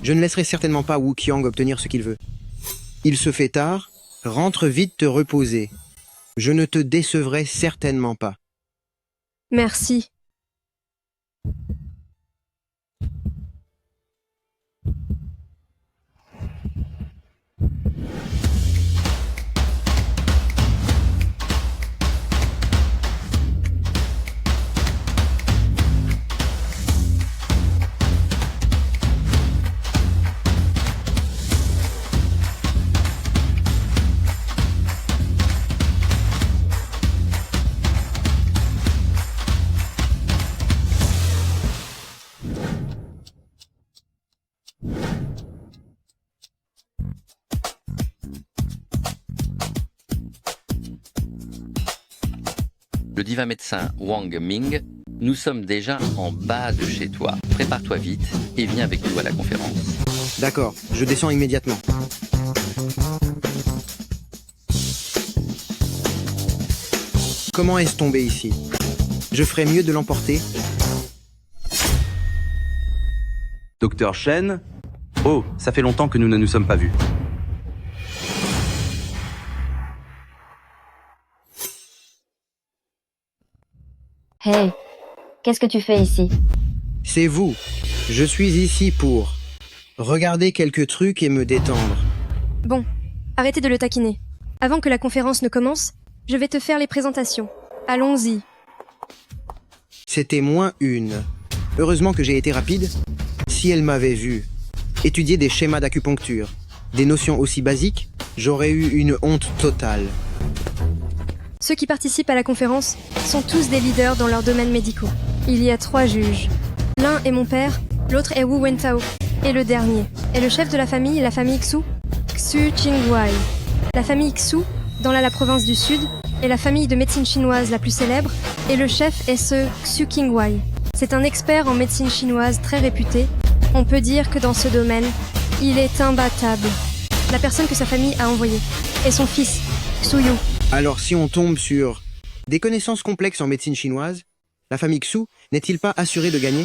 je ne laisserai certainement pas Wu Qiang obtenir ce qu'il veut. Il se fait tard, rentre vite te reposer. Je ne te décevrai certainement pas. Merci. Le divin médecin Wang Ming, nous sommes déjà en bas de chez toi. Prépare-toi vite et viens avec nous à la conférence. D'accord, je descends immédiatement. Comment est-ce tombé ici? Je ferais mieux de l'emporter. Docteur Shen? Oh, ça fait longtemps que nous ne nous sommes pas vus. Hey, qu'est-ce que tu fais ici? C'est vous. Je suis ici pour regarder quelques trucs et me détendre. Bon, arrêtez de le taquiner. Avant que la conférence ne commence, je vais te faire les présentations. Allons-y. C'était moins une. Heureusement que j'ai été rapide. Si elle m'avait vu étudier des schémas d'acupuncture, des notions aussi basiques, j'aurais eu une honte totale. Ceux qui participent à la conférence sont tous des leaders dans leurs domaines médicaux. Il y a 3 juges. L'un est mon père, l'autre est Wu Wentao, et le dernier est le chef de la famille Xu, Xu Qingwai. La famille Xu, dans la province du Sud, est la famille de médecine chinoise la plus célèbre, et le chef est ce Xu Qingwai. C'est un expert en médecine chinoise très réputé. On peut dire que dans ce domaine, il est imbattable. la personne que sa famille a envoyée, et son fils, Xu Yu. Alors si on tombe sur des connaissances complexes en médecine chinoise, la famille Xu n'est-il pas assurée de gagner?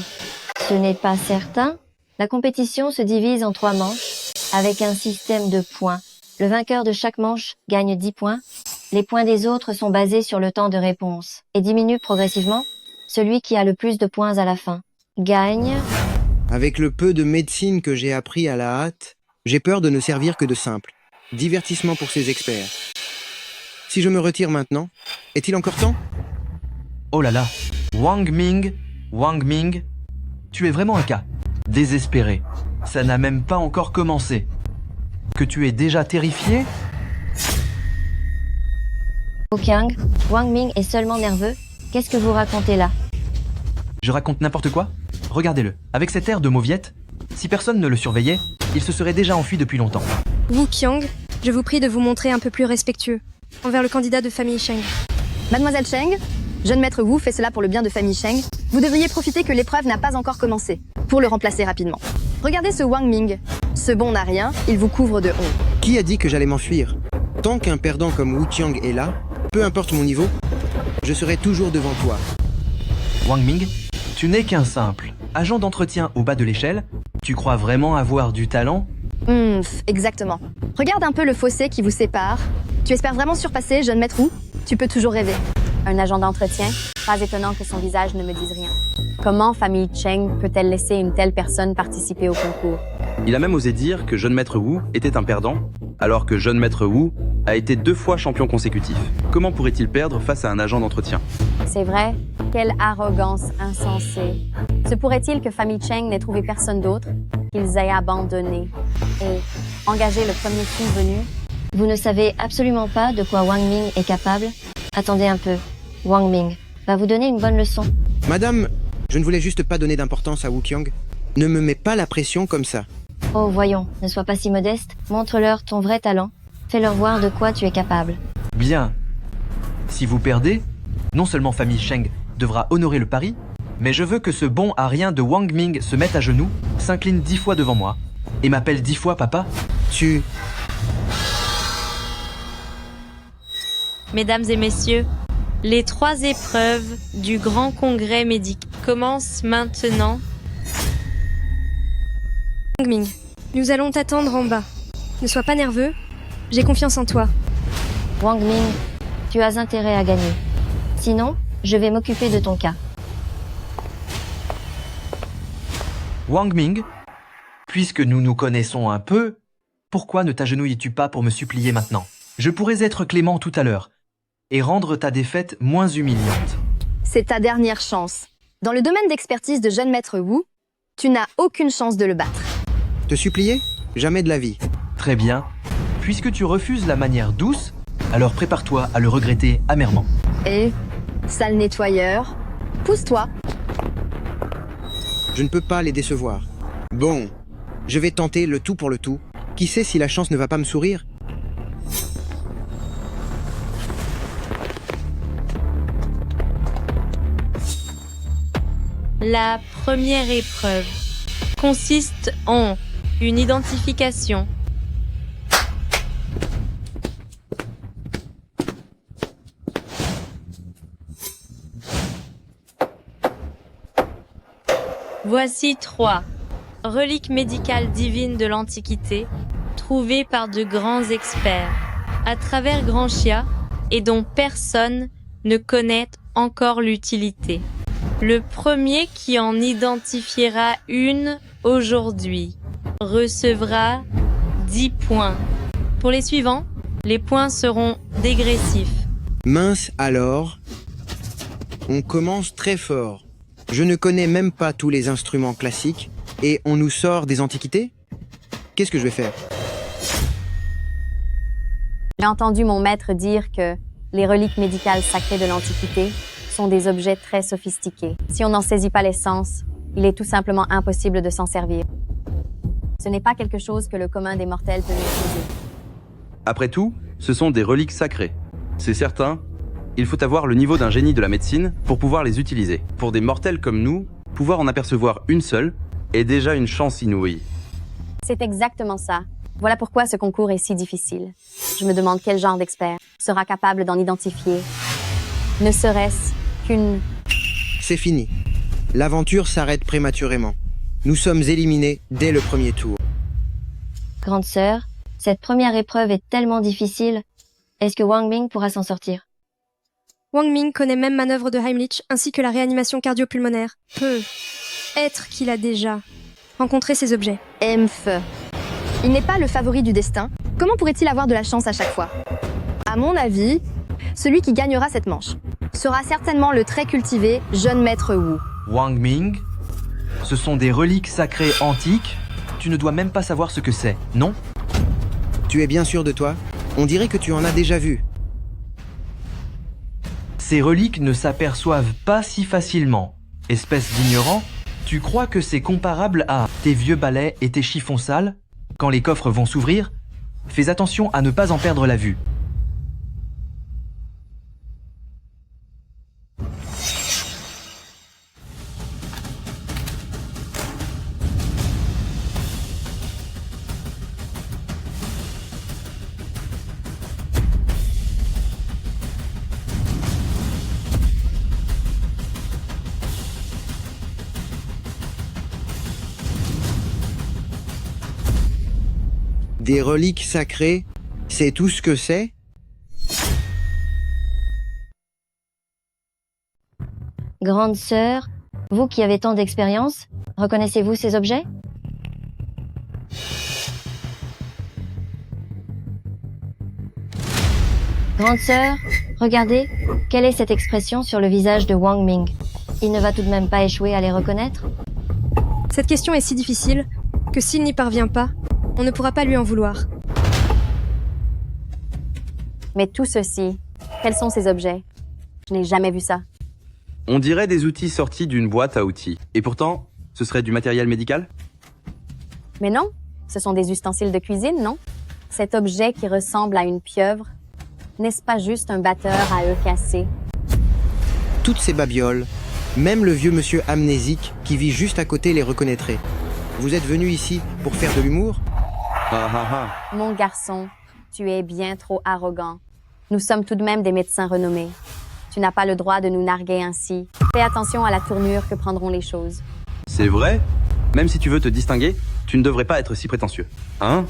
Ce n'est pas certain. La compétition se divise en 3 manches, avec un système de points. Le vainqueur de chaque manche gagne 10 points. Les points des autres sont basés sur le temps de réponse et diminuent progressivement. Celui qui a le plus de points à la fin gagne. Avec le peu de médecine que j'ai appris à la hâte, j'ai peur de ne servir que de simple divertissement pour ces experts. Si je me retire maintenant, est-il encore temps? Oh là là, Wang Ming, tu es vraiment un cas désespéré. Ça n'a même pas encore commencé. Que tu es déjà terrifié? Qiang, Wang Ming est seulement nerveux. Qu'est-ce que vous racontez là? Je raconte n'importe quoi? Regardez-le, avec cet air de mauviette, si personne ne le surveillait, il se serait déjà enfui depuis longtemps. Wu Qiang, je vous prie de vous montrer un peu plus respectueux envers le candidat de famille Cheng. Mademoiselle Cheng, jeune maître Wu fait cela pour le bien de famille Cheng. Vous devriez profiter que l'épreuve n'a pas encore commencé, pour le remplacer rapidement. Regardez ce Wang Ming. Ce bon n'a rien, il vous couvre de honte. Qui a dit que j'allais m'enfuir? Tant qu'un perdant comme Wu Qiang est là, peu importe mon niveau, je serai toujours devant toi. Wang Ming, tu n'es qu'un simple agent d'entretien au bas de l'échelle. Tu crois vraiment avoir du talent? Exactement. Regarde un peu le fossé qui vous sépare. Tu espères vraiment surpasser, jeune maître Wu? Tu peux toujours rêver. Un agent d'entretien? Pas étonnant que son visage ne me dise rien. Comment famille Cheng peut-elle laisser une telle personne participer au concours? Il a même osé dire que Jeune Maître Wu était un perdant, alors que Jeune Maître Wu a été 2 fois champion consécutif. Comment pourrait-il perdre face à un agent d'entretien? C'est vrai? Quelle arrogance insensée. Se pourrait-il que famille Cheng n'ait trouvé personne d'autre, qu'ils aient abandonné et engagé le premier fou venu? Vous ne savez absolument pas de quoi Wang Ming est capable? Attendez un peu. Wang Ming va vous donner une bonne leçon. Madame, je ne voulais juste pas donner d'importance à Wu Qiang. Ne me mets pas la pression comme ça. Oh, voyons, ne sois pas si modeste. Montre-leur ton vrai talent. Fais-leur voir de quoi tu es capable. Bien. Si vous perdez, non seulement famille Cheng devra honorer le pari, mais je veux que ce bon à rien de Wang Ming se mette à genoux, s'incline 10 fois devant moi, et m'appelle 10 fois papa. Mesdames et messieurs, les 3 épreuves du grand congrès médical commencent maintenant. Wang Ming, nous allons t'attendre en bas. Ne sois pas nerveux, j'ai confiance en toi. Wang Ming, tu as intérêt à gagner. Sinon, je vais m'occuper de ton cas. Wang Ming, puisque nous nous connaissons un peu, pourquoi ne t'agenouilles-tu pas pour me supplier maintenant? Je pourrais être clément tout à l'heure et rendre ta défaite moins humiliante. C'est ta dernière chance. Dans le domaine d'expertise de jeune maître Wu, tu n'as aucune chance de le battre. Te supplier? Jamais de la vie. Très bien. Puisque tu refuses la manière douce, alors prépare-toi à le regretter amèrement. Et, sale nettoyeur, pousse-toi. Je ne peux pas les décevoir. Bon, je vais tenter le tout pour le tout. Qui sait si la chance ne va pas me sourire? La première épreuve consiste en une identification. Voici 3 reliques médicales divines de l'Antiquité, trouvées par de grands experts, à travers Grand Xia, et dont personne ne connaît encore l'utilité. Le premier qui en identifiera une aujourd'hui recevra 10 points. Pour les suivants, les points seront dégressifs. Mince alors, on commence très fort. Je ne connais même pas tous les instruments classiques et on nous sort des antiquités? Qu'est-ce que je vais faire? J'ai entendu mon maître dire que les reliques médicales sacrées de l'Antiquité sont des objets très sophistiqués. Si on n'en saisit pas l'essence, il est tout simplement impossible de s'en servir. Ce n'est pas quelque chose que le commun des mortels peut maîtriser. Après tout, ce sont des reliques sacrées. C'est certain, il faut avoir le niveau d'un génie de la médecine pour pouvoir les utiliser. Pour des mortels comme nous, pouvoir en apercevoir une seule est déjà une chance inouïe. C'est exactement ça. Voilà pourquoi ce concours est si difficile. Je me demande quel genre d'expert sera capable d'en identifier. Ne serait-ce qu'une... C'est fini. L'aventure s'arrête prématurément. Nous sommes éliminés dès le premier tour. Grande sœur, cette première épreuve est tellement difficile. Est-ce que Wang Ming pourra s'en sortir? Wang Ming connaît même manœuvre de Heimlich ainsi que la réanimation cardio-pulmonaire. Peut être qu'il a déjà rencontré ces objets. Emph. Il n'est pas le favori du destin. Comment pourrait-il avoir de la chance à chaque fois? À mon avis, celui qui gagnera cette manche sera certainement le très cultivé jeune maître Wu. Wang Ming, ce sont des reliques sacrées antiques. Tu ne dois même pas savoir ce que c'est, non? Tu es bien sûr de toi? On dirait que tu en as déjà vu. Ces reliques ne s'aperçoivent pas si facilement. Espèce d'ignorant, tu crois que c'est comparable à tes vieux balais et tes chiffons sales? Quand les coffres vont s'ouvrir, fais attention à ne pas en perdre la vue. Des reliques sacrées, c'est tout ce que c'est? Grande sœur, vous qui avez tant d'expérience, reconnaissez-vous ces objets? Grande sœur, regardez, quelle est cette expression sur le visage de Wang Ming? Il ne va tout de même pas échouer à les reconnaître? Cette question est si difficile que s'il n'y parvient pas, on ne pourra pas lui en vouloir. Mais tout ceci, quels sont ces objets? Je n'ai jamais vu ça. On dirait des outils sortis d'une boîte à outils. Et pourtant, ce serait du matériel médical? Mais non, ce sont des ustensiles de cuisine, non? Cet objet qui ressemble à une pieuvre, n'est-ce pas juste un batteur à œufs cassés? Toutes ces babioles, même le vieux monsieur amnésique qui vit juste à côté les reconnaîtrait. Vous êtes venu ici pour faire de l'humour? Mon garçon, tu es bien trop arrogant. Nous sommes tout de même des médecins renommés. Tu n'as pas le droit de nous narguer ainsi. Fais attention à la tournure que prendront les choses. C'est vrai? Même si tu veux te distinguer, tu ne devrais pas être si prétentieux. Hein?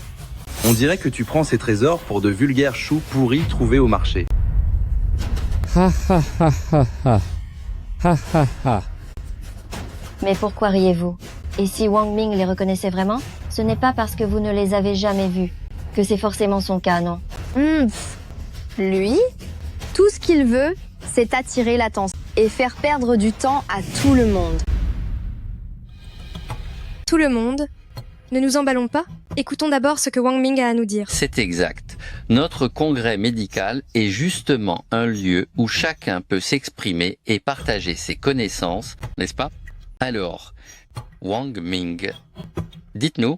On dirait que tu prends ces trésors pour de vulgaires choux pourris trouvés au marché. Ha ha ha ha ha. Ha ha ha. Mais pourquoi riez-vous? Et si Wang Ming les reconnaissait vraiment, ce n'est pas parce que vous ne les avez jamais vus que c'est forcément son cas, non? Lui, tout ce qu'il veut, c'est attirer l'attention et faire perdre du temps à tout le monde. Tout le monde? Ne nous emballons pas. Écoutons d'abord ce que Wang Ming a à nous dire. C'est exact. Notre congrès médical est justement un lieu où chacun peut s'exprimer et partager ses connaissances, n'est-ce pas? Alors, Wang Ming, dites-nous,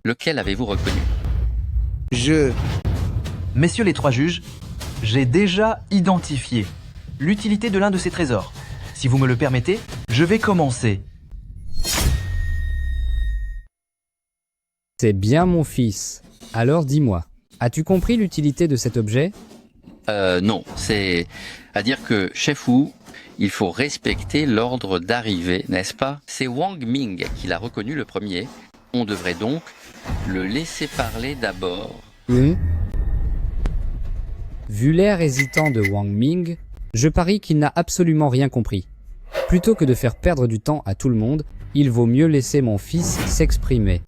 lequel avez-vous reconnu? Messieurs les trois juges, j'ai déjà identifié l'utilité de l'un de ces trésors. Si vous me le permettez, je vais commencer. C'est bien mon fils. Alors dis-moi, as-tu compris l'utilité de cet objet? Non, c'est à dire que, chef Wu, il faut respecter l'ordre d'arrivée, n'est-ce pas? C'est Wang Ming qui l'a reconnu le premier. On devrait donc le laisser parler d'abord. Vu l'air hésitant de Wang Ming, je parie qu'il n'a absolument rien compris. Plutôt que de faire perdre du temps à tout le monde, il vaut mieux laisser mon fils s'exprimer.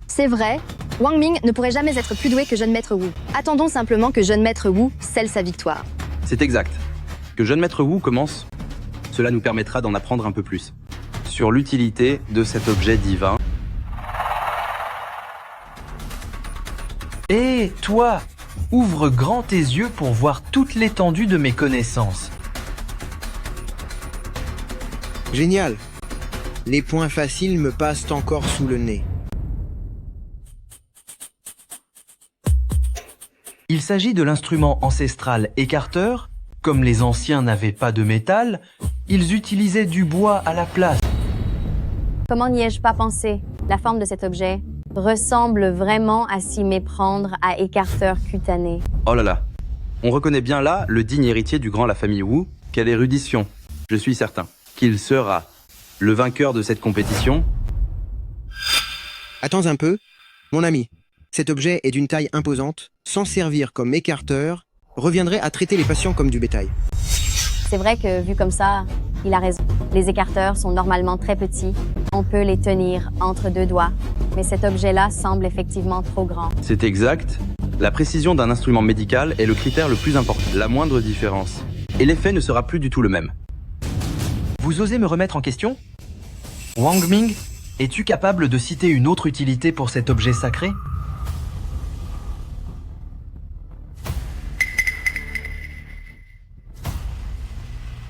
C'est vrai, Wang Ming ne pourrait jamais être plus doué que jeune maître Wu. Attendons simplement que jeune maître Wu scelle sa victoire. C'est exact. Que jeune maître Wu commence, cela nous permettra d'en apprendre un peu plus sur l'utilité de cet objet divin. Et toi, ouvre grand tes yeux pour voir toute l'étendue de mes connaissances. Génial. Les points faciles me passent encore sous le nez. Il s'agit de l'instrument ancestral écarteur. Comme les anciens n'avaient pas de métal, ils utilisaient du bois à la place. Comment n'y ai-je pas pensé? La forme de cet objet ressemble vraiment à s'y méprendre à écarteur cutané. Oh là là. On reconnaît bien là le digne héritier du grand La Famille Wu. Quelle érudition. Je suis certain qu'il sera le vainqueur de cette compétition. Attends un peu. Mon ami, cet objet est d'une taille imposante. S'en servir comme écarteur reviendrait à traiter les patients comme du bétail. C'est vrai que, vu comme ça, il a raison. Les écarteurs sont normalement très petits. On peut les tenir entre deux doigts. Mais cet objet-là semble effectivement trop grand. C'est exact. La précision d'un instrument médical est le critère le plus important. La moindre différence. Et l'effet ne sera plus du tout le même. Vous osez me remettre en question? Wang Ming, es-tu capable de citer une autre utilité pour cet objet sacré?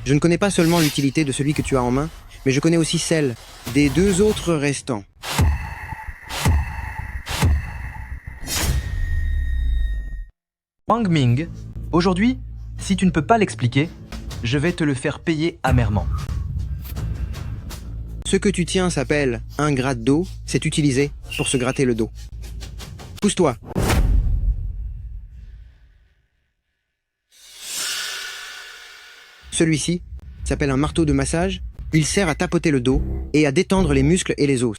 Je ne connais pas seulement l'utilité de celui que tu as en main, mais je connais aussi celle des deux autres restants. Wang Ming, aujourd'hui, si tu ne peux pas l'expliquer, je vais te le faire payer amèrement. Ce que tu tiens s'appelle un gratte d'eau, c'est utilisé pour se gratter le dos. Pousse-toi. Celui-ci s'appelle un marteau de massage. Il sert à tapoter le dos et à détendre les muscles et les os.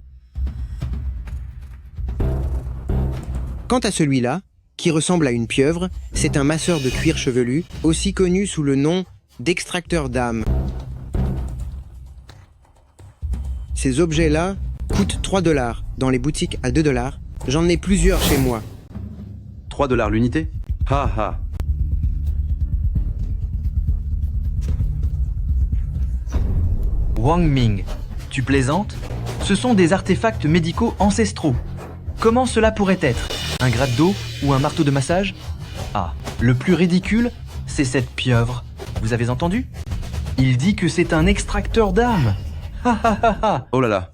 Quant à celui-là, qui ressemble à une pieuvre, c'est un masseur de cuir chevelu, aussi connu sous le nom d'extracteur d'âme. Ces objets-là coûtent 3 $, dans les boutiques à 2 $. J'en ai plusieurs chez moi. 3 $ l'unité? Ha ha. Wang Ming, tu plaisantes? Ce sont des artefacts médicaux ancestraux. Comment cela pourrait être? Un gratte d'eau ou un marteau de massage? Ah, le plus ridicule, c'est cette pieuvre. Vous avez entendu? Il dit que c'est un extracteur d'âme. Ha ha ha ha. Oh là là.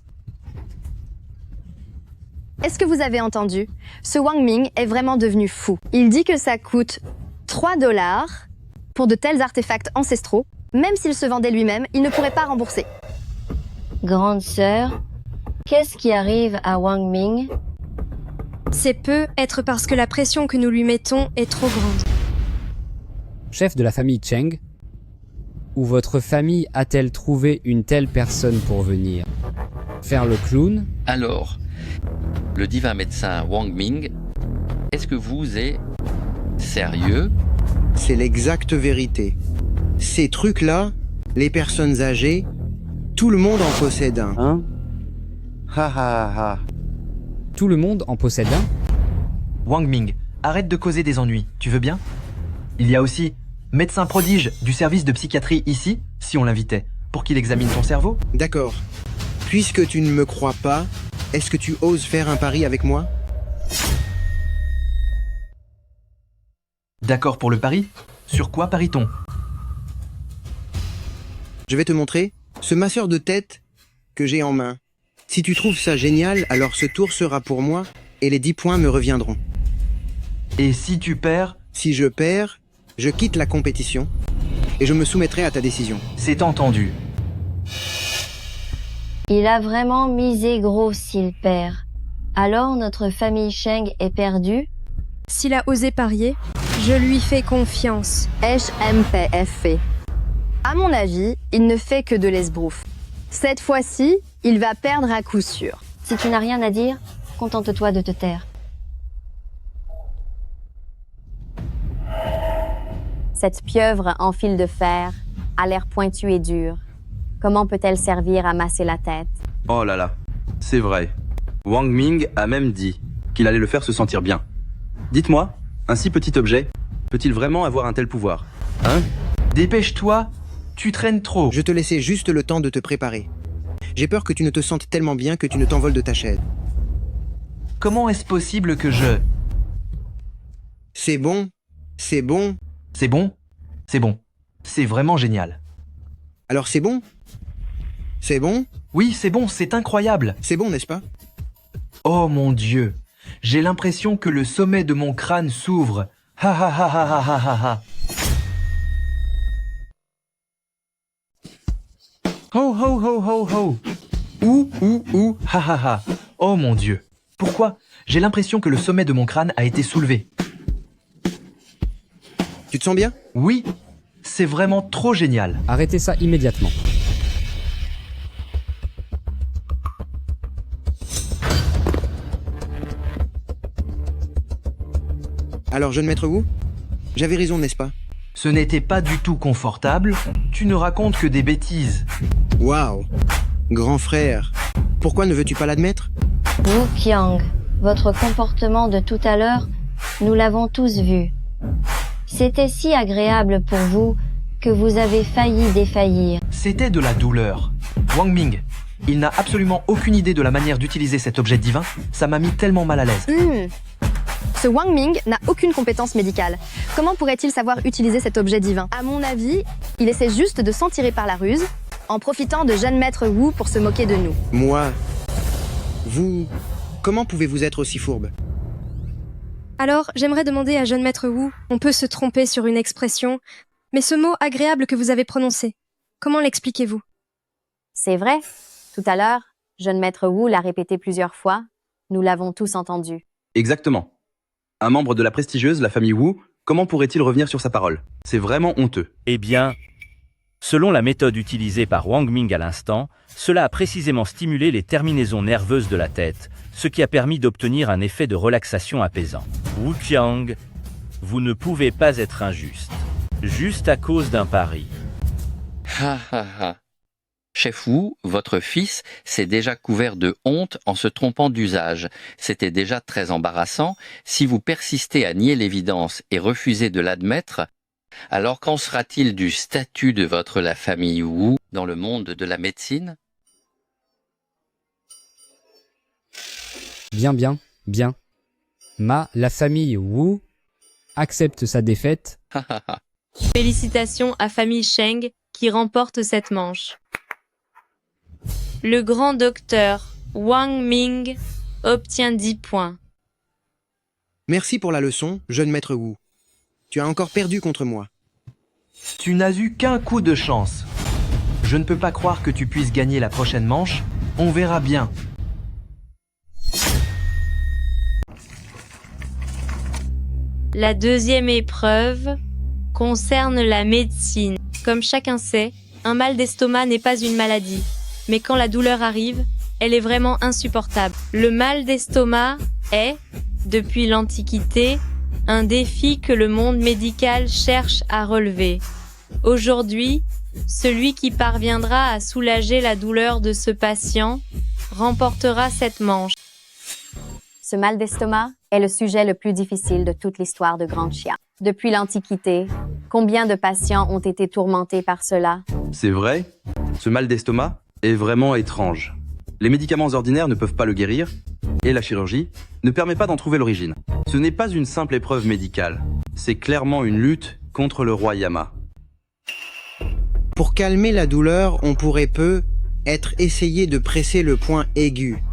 Est-ce que vous avez entendu? Ce Wang Ming est vraiment devenu fou. Il dit que ça coûte 3 $ pour de tels artefacts ancestraux. Même s'il se vendait lui-même, il ne pourrait pas rembourser. Grande sœur, qu'est-ce qui arrive à Wang Ming? C'est peut être parce que la pression que nous lui mettons est trop grande. Chef de la famille Cheng, où votre famille a-t-elle trouvé une telle personne pour venir? Faire le clown? Alors, le divin médecin Wang Ming, est-ce que vous êtes sérieux? C'est l'exacte vérité. Ces trucs-là, les personnes âgées, tout le monde en possède un. Hein? Ha ha ha. Tout le monde en possède un? Wang Ming, arrête de causer des ennuis, tu veux bien? Il y a aussi médecin prodige du service de psychiatrie ici, si on l'invitait, pour qu'il examine ton cerveau. D'accord. Puisque tu ne me crois pas, est-ce que tu oses faire un pari avec moi? D'accord pour le pari? Sur quoi parie-t-on? Je vais te montrer ce masseur de tête que j'ai en main. Si tu trouves ça génial, alors ce tour sera pour moi et les 10 points me reviendront. Et si tu perds? Si je perds, je quitte la compétition et je me soumettrai à ta décision. C'est entendu. Il a vraiment misé gros s'il perd. Alors notre famille Cheng est perdue? S'il a osé parier, je lui fais confiance. HMPFP. À mon avis, il ne fait que de l'esbrouf. Cette fois-ci, il va perdre à coup sûr. Si tu n'as rien à dire, contente-toi de te taire. Cette pieuvre en fil de fer a l'air pointue et dure. Comment peut-elle servir à masser la tête? Oh là là. C'est vrai. Wang Ming a même dit qu'il allait le faire se sentir bien. Dites-moi, un si petit objet peut-il vraiment avoir un tel pouvoir? Hein? Dépêche-toi, tu traînes trop. Je te laissais juste le temps de te préparer. J'ai peur que tu ne te sentes tellement bien que tu ne t'envoles de ta chaise. Comment est-ce possible que je... C'est bon, c'est bon. C'est bon, c'est bon. C'est vraiment génial. Alors c'est bon? C'est bon? Oui, c'est bon, c'est incroyable. C'est bon, n'est-ce pas? Oh mon Dieu, j'ai l'impression que le sommet de mon crâne s'ouvre. Ha ha ha ha ha ha ha ha. Ho ho ho ho ho. Ouh, ha ha ha. Oh mon Dieu. Pourquoi? J'ai l'impression que le sommet de mon crâne a été soulevé. Tu te sens bien? Oui, c'est vraiment trop génial. Arrêtez ça immédiatement. Alors, jeune maître Wu, j'avais raison, n'est-ce pas? Ce n'était pas du tout confortable. Tu ne racontes que des bêtises. Waouh! Grand frère, pourquoi ne veux-tu pas l'admettre? Wu Qiang, votre comportement de tout à l'heure, nous l'avons tous vu. C'était si agréable pour vous que vous avez failli défaillir. C'était de la douleur. Wang Ming, il n'a absolument aucune idée de la manière d'utiliser cet objet divin. Ça m'a mis tellement mal à l'aise. Ce Wang Ming n'a aucune compétence médicale. Comment pourrait-il savoir utiliser cet objet divin? À mon avis, il essaie juste de s'en tirer par la ruse, en profitant de jeune maître Wu pour se moquer de nous. Moi? Vous? Comment pouvez-vous être aussi fourbe? Alors, j'aimerais demander à jeune maître Wu, on peut se tromper sur une expression, mais ce mot agréable que vous avez prononcé, comment l'expliquez-vous? C'est vrai. Tout à l'heure, jeune maître Wu l'a répété plusieurs fois. Nous l'avons tous entendu. Exactement. Un membre de la prestigieuse, la famille Wu, comment pourrait-il revenir sur sa parole? C'est vraiment honteux. Eh bien, selon la méthode utilisée par Wang Ming à l'instant, cela a précisément stimulé les terminaisons nerveuses de la tête, ce qui a permis d'obtenir un effet de relaxation apaisant. Wu Qiang, vous ne pouvez pas être injuste, juste à cause d'un pari. Ha ha ha. Chef Wu, votre fils s'est déjà couvert de honte en se trompant d'usage. C'était déjà très embarrassant. Si vous persistez à nier l'évidence et refusez de l'admettre, alors qu'en sera-t-il du statut de la famille Wu dans le monde de la médecine? Bien, bien, bien. La famille Wu accepte sa défaite. Félicitations à famille Sheng qui remporte cette manche. Le grand docteur Wang Ming obtient 10 points. Merci pour la leçon, jeune maître Wu. Tu as encore perdu contre moi. Tu n'as eu qu'un coup de chance. Je ne peux pas croire que tu puisses gagner la prochaine manche. On verra bien. La deuxième épreuve concerne la médecine. Comme chacun sait, un mal d'estomac n'est pas une maladie. Mais quand la douleur arrive, elle est vraiment insupportable. Le mal d'estomac est, depuis l'Antiquité, un défi que le monde médical cherche à relever. Aujourd'hui, celui qui parviendra à soulager la douleur de ce patient remportera cette manche. Ce mal d'estomac est le sujet le plus difficile de toute l'histoire de Grand Xia. Depuis l'Antiquité, combien de patients ont été tourmentés par cela? C'est vrai? Ce mal d'estomac est vraiment étrange. Les médicaments ordinaires ne peuvent pas le guérir, et la chirurgie ne permet pas d'en trouver l'origine. Ce n'est pas une simple épreuve médicale, c'est clairement une lutte contre le roi Yama. Pour calmer la douleur, on pourrait être essayé de presser le point aigu.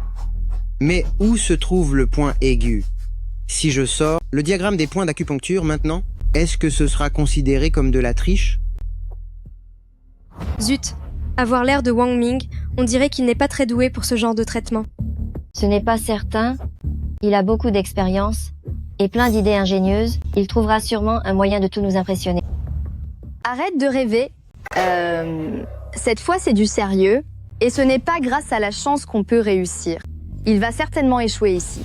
Mais où se trouve le point aigu? Si je sors le diagramme des points d'acupuncture maintenant, est-ce que ce sera considéré comme de la triche? Zut, avoir l'air de Wang Ming, on dirait qu'il n'est pas très doué pour ce genre de traitement. Ce n'est pas certain. Il a beaucoup d'expérience et plein d'idées ingénieuses. Il trouvera sûrement un moyen de tout nous impressionner. Arrête de rêver. Cette fois, c'est du sérieux. Et ce n'est pas grâce à la chance qu'on peut réussir. Il va certainement échouer ici.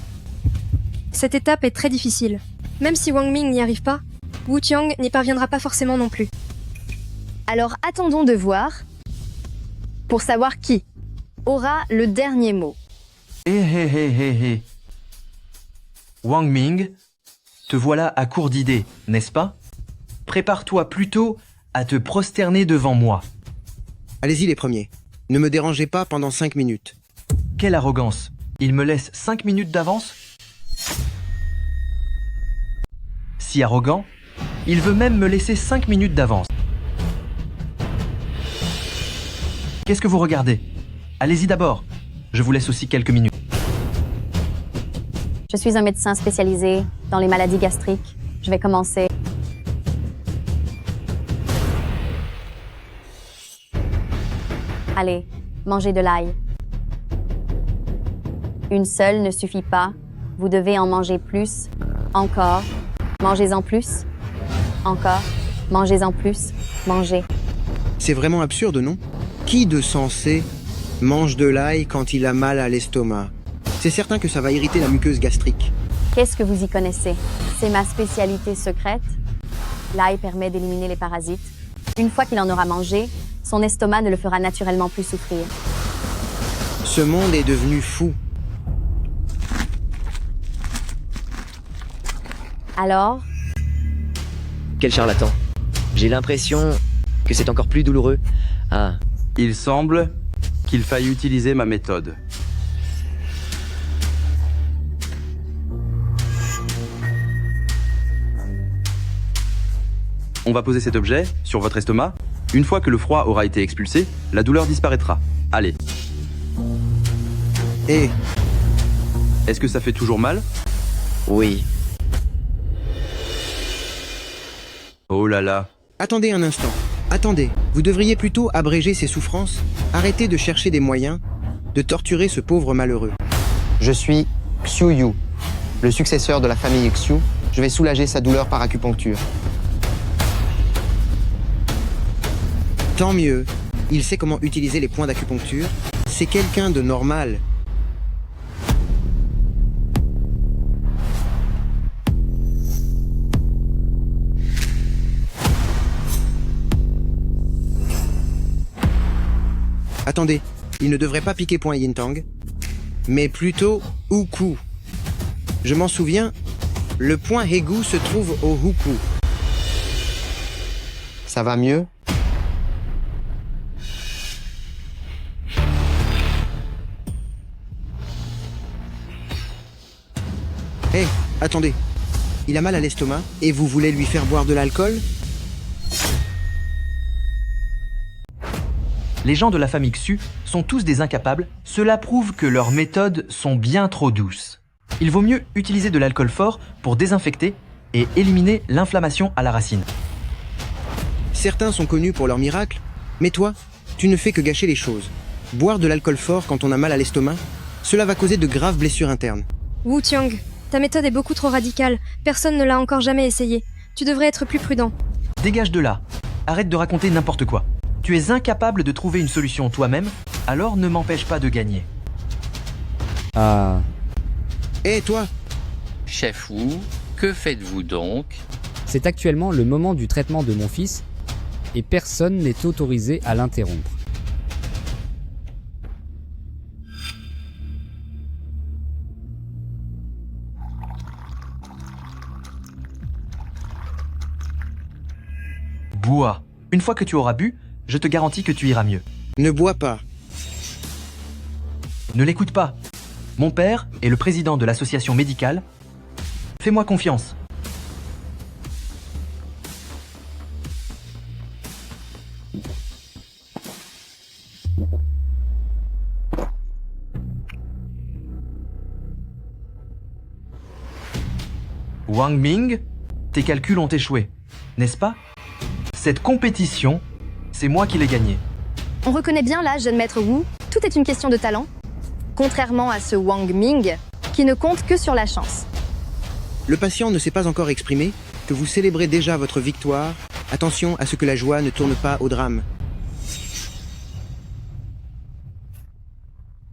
Cette étape est très difficile. Même si Wang Ming n'y arrive pas, Wu Qiang n'y parviendra pas forcément non plus. Alors attendons de voir pour savoir qui aura le dernier mot. Wang Ming, te voilà à court d'idées, n'est-ce pas? Prépare-toi plutôt à te prosterner devant moi. Allez-y les premiers. Ne me dérangez pas pendant 5 minutes. Quelle arrogance! Il me laisse 5 minutes d'avance? Si arrogant, il veut même me laisser 5 minutes d'avance. Qu'est-ce que vous regardez? Allez-y d'abord. Je vous laisse aussi quelques minutes. Je suis un médecin spécialisé dans les maladies gastriques. Je vais commencer. Allez, mangez de l'ail. Une seule ne suffit pas. Vous devez en manger plus. Encore. Mangez-en plus. Encore. Mangez-en plus. Mangez. C'est vraiment absurde, non? Qui de sensé mange de l'ail quand il a mal à l'estomac? C'est certain que ça va irriter la muqueuse gastrique. Qu'est-ce que vous y connaissez? C'est ma spécialité secrète. L'ail permet d'éliminer les parasites. Une fois qu'il en aura mangé, son estomac ne le fera naturellement plus souffrir. Ce monde est devenu fou. Alors? Quel charlatan. J'ai l'impression que c'est encore plus douloureux. Ah. Il semble qu'il faille utiliser ma méthode. On va poser cet objet sur votre estomac. Une fois que le froid aura été expulsé, la douleur disparaîtra. Allez. Et est-ce que ça fait toujours mal? Oui. Oh là là. Attendez un instant. Attendez. Vous devriez plutôt abréger ses souffrances. Arrêtez de chercher des moyens de torturer ce pauvre malheureux. Je suis Xiu Yu, le successeur de la famille Xiu. Je vais soulager sa douleur par acupuncture. Tant mieux. Il sait comment utiliser les points d'acupuncture. C'est quelqu'un de normal. Attendez, il ne devrait pas piquer point Yintang, mais plutôt Huku. Je m'en souviens, le point Hegu se trouve au Huku. Ça va mieux? Hé, attendez. Il a mal à l'estomac et vous voulez lui faire boire de l'alcool? Les gens de la famille Xu sont tous des incapables. Cela prouve que leurs méthodes sont bien trop douces. Il vaut mieux utiliser de l'alcool fort pour désinfecter et éliminer l'inflammation à la racine. Certains sont connus pour leurs miracles, mais toi, tu ne fais que gâcher les choses. Boire de l'alcool fort quand on a mal à l'estomac, cela va causer de graves blessures internes. Wu Tiang, ta méthode est beaucoup trop radicale. Personne ne l'a encore jamais essayé. Tu devrais être plus prudent. Dégage de là. Arrête de raconter n'importe quoi. Tu es incapable de trouver une solution toi-même, alors ne m'empêche pas de gagner. Ah. Hé, toi! Chef Wu, que faites-vous donc? C'est actuellement le moment du traitement de mon fils, et personne n'est autorisé à l'interrompre. Bois. Une fois que tu auras bu, je te garantis que tu iras mieux. Ne bois pas. Ne l'écoute pas. Mon père est le président de l'association médicale. Fais-moi confiance. Wang Ming, tes calculs ont échoué, n'est-ce pas? Cette compétition, c'est moi qui l'ai gagnée. On reconnaît bien là, jeune maître Wu, tout est une question de talent. Contrairement à ce Wang Ming, qui ne compte que sur la chance. Le patient ne s'est pas encore exprimé, que vous célébrez déjà votre victoire. Attention à ce que la joie ne tourne pas au drame.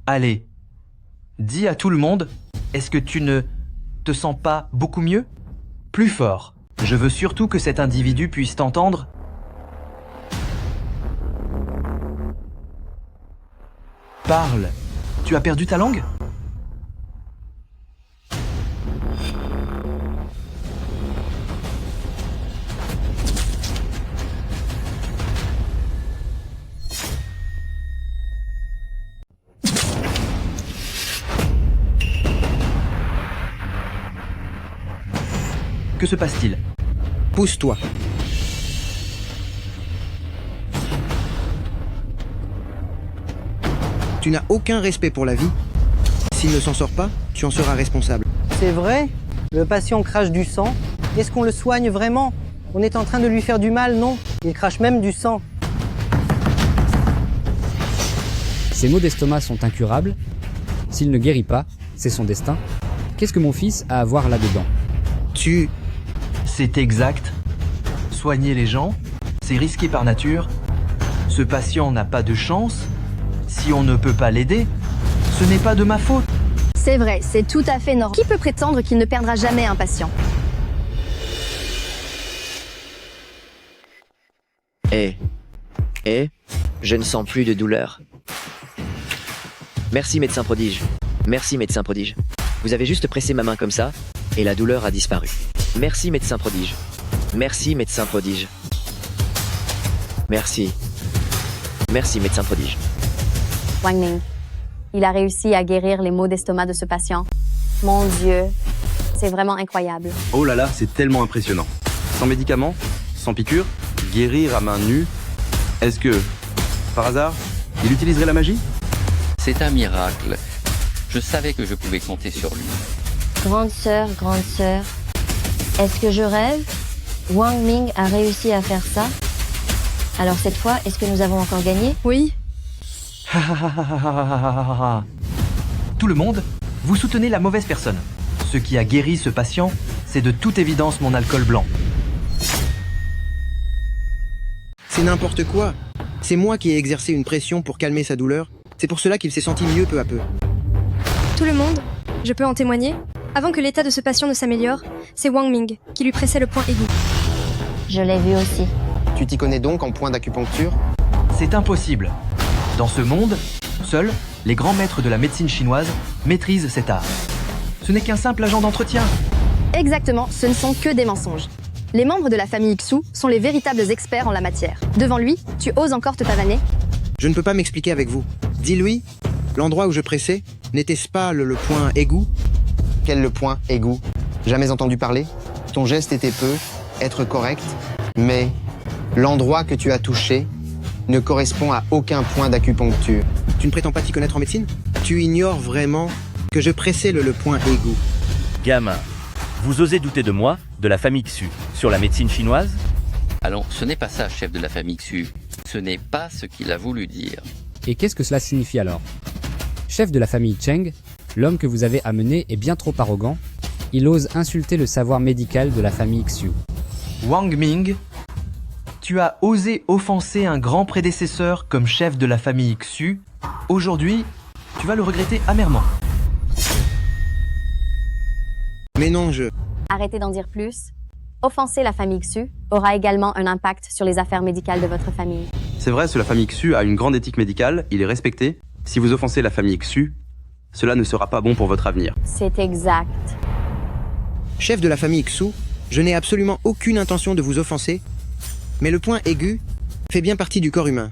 Allez, dis à tout le monde, est-ce que tu ne te sens pas beaucoup mieux? Plus fort. Je veux surtout que cet individu puisse t'entendre. Parle. Tu as perdu ta langue? Que se passe-t-il? Pousse-toi. Tu n'as aucun respect pour la vie. S'il ne s'en sort pas, tu en seras responsable. C'est vrai? Le patient crache du sang. Est-ce qu'on le soigne vraiment? On est en train de lui faire du mal, non? Il crache même du sang. Ces maux d'estomac sont incurables. S'il ne guérit pas, c'est son destin. Qu'est-ce que mon fils a à voir là-dedans? C'est exact. Soigner les gens, c'est risqué par nature. Ce patient n'a pas de chance. Si on ne peut pas l'aider, ce n'est pas de ma faute. C'est vrai, c'est tout à fait normal. Qui peut prétendre qu'il ne perdra jamais un patient? Je ne sens plus de douleur. Merci médecin prodige. Merci médecin prodige. Vous avez juste pressé ma main comme ça, et la douleur a disparu. Merci médecin prodige. Merci médecin prodige. Merci. Merci médecin prodige. Wang Ming, il a réussi à guérir les maux d'estomac de ce patient. Mon Dieu, c'est vraiment incroyable. Oh là là, c'est tellement impressionnant. Sans médicaments, sans piqûre, guérir à main nue. Est-ce que, par hasard, il utiliserait la magie? C'est un miracle. Je savais que je pouvais compter sur lui. Grande sœur, est-ce que je rêve? Wang Ming a réussi à faire ça? Alors cette fois, est-ce que nous avons encore gagné? Oui. Tout le monde, vous soutenez la mauvaise personne. Ce qui a guéri ce patient, c'est de toute évidence mon alcool blanc. C'est n'importe quoi. C'est moi qui ai exercé une pression pour calmer sa douleur. C'est pour cela qu'il s'est senti mieux peu à peu. Tout le monde, je peux en témoigner. Avant que l'état de ce patient ne s'améliore, c'est Wang Ming qui lui pressait le point aigu. Je l'ai vu aussi. Tu t'y connais donc en point d'acupuncture? C'est impossible. Dans ce monde, seuls les grands maîtres de la médecine chinoise maîtrisent cet art. Ce n'est qu'un simple agent d'entretien. Exactement, ce ne sont que des mensonges. Les membres de la famille Xu sont les véritables experts en la matière. Devant lui, tu oses encore te pavaner? Je ne peux pas m'expliquer avec vous. Dis-lui, l'endroit où je pressais, n'était-ce pas le point aigu? Quel le point aigu? Jamais entendu parler? Ton geste était peu, être correct, mais l'endroit que tu as touché ne correspond à aucun point d'acupuncture. Tu ne prétends pas t'y connaître en médecine? Tu ignores vraiment que je pressais le point aigu. Gamin, vous osez douter de moi, de la famille Xu, sur la médecine chinoise? Allons, ce n'est pas ça, chef de la famille Xu. Ce n'est pas ce qu'il a voulu dire. Et qu'est-ce que cela signifie alors? Chef de la famille Cheng, l'homme que vous avez amené est bien trop arrogant. Il ose insulter le savoir médical de la famille Xu. Wang Ming, tu as osé offenser un grand prédécesseur comme chef de la famille Xu. Aujourd'hui, tu vas le regretter amèrement. Mais non, Arrêtez d'en dire plus. Offenser la famille Xu aura également un impact sur les affaires médicales de votre famille. C'est vrai, la famille Xu a une grande éthique médicale, il est respecté. Si vous offensez la famille Xu, cela ne sera pas bon pour votre avenir. C'est exact. Chef de la famille Xu, je n'ai absolument aucune intention de vous offenser, mais le point aigu fait bien partie du corps humain.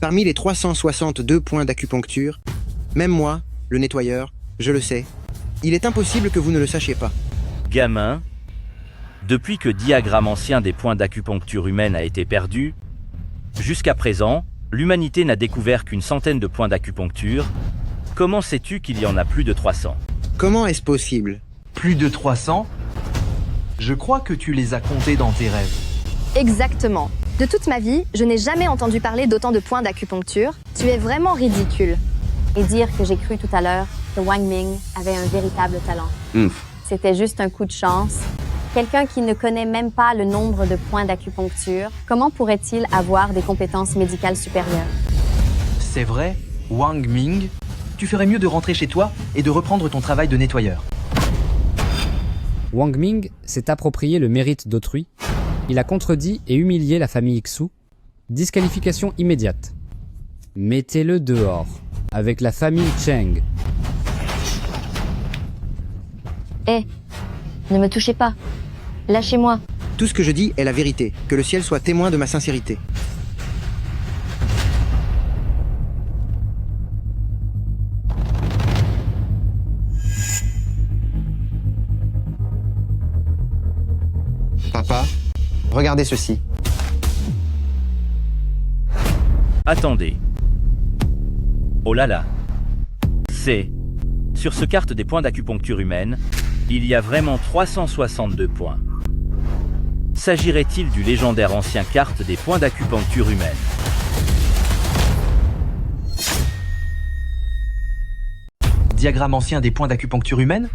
Parmi les 362 points d'acupuncture, même moi, le nettoyeur, je le sais. Il est impossible que vous ne le sachiez pas. Gamin, depuis que diagramme ancien des points d'acupuncture humaine a été perdu, jusqu'à présent, l'humanité n'a découvert qu'une centaine de points d'acupuncture. Comment sais-tu qu'il y en a plus de 300? Comment est-ce possible? Plus de 300? Je crois que tu les as comptés dans tes rêves. Exactement. De toute ma vie, je n'ai jamais entendu parler d'autant de points d'acupuncture. Tu es vraiment ridicule. Et dire que j'ai cru tout à l'heure que Wang Ming avait un véritable talent. C'était juste un coup de chance. Quelqu'un qui ne connaît même pas le nombre de points d'acupuncture, comment pourrait-il avoir des compétences médicales supérieures? C'est vrai, Wang Ming, tu ferais mieux de rentrer chez toi et de reprendre ton travail de nettoyeur. Wang Ming s'est approprié le mérite d'autrui. Il a contredit et humilié la famille Xu. Disqualification immédiate. Mettez-le dehors, avec la famille Cheng. Ne me touchez pas. Lâchez-moi. Tout ce que je dis est la vérité. Que le ciel soit témoin de ma sincérité. Papa, regardez ceci. Attendez. Oh là là. C'est... Sur ce carte des points d'acupuncture humaine, il y a vraiment 362 points. S'agirait-il du légendaire ancien carte des points d'acupuncture humaine? diagramme ancien des points d'acupuncture humaine?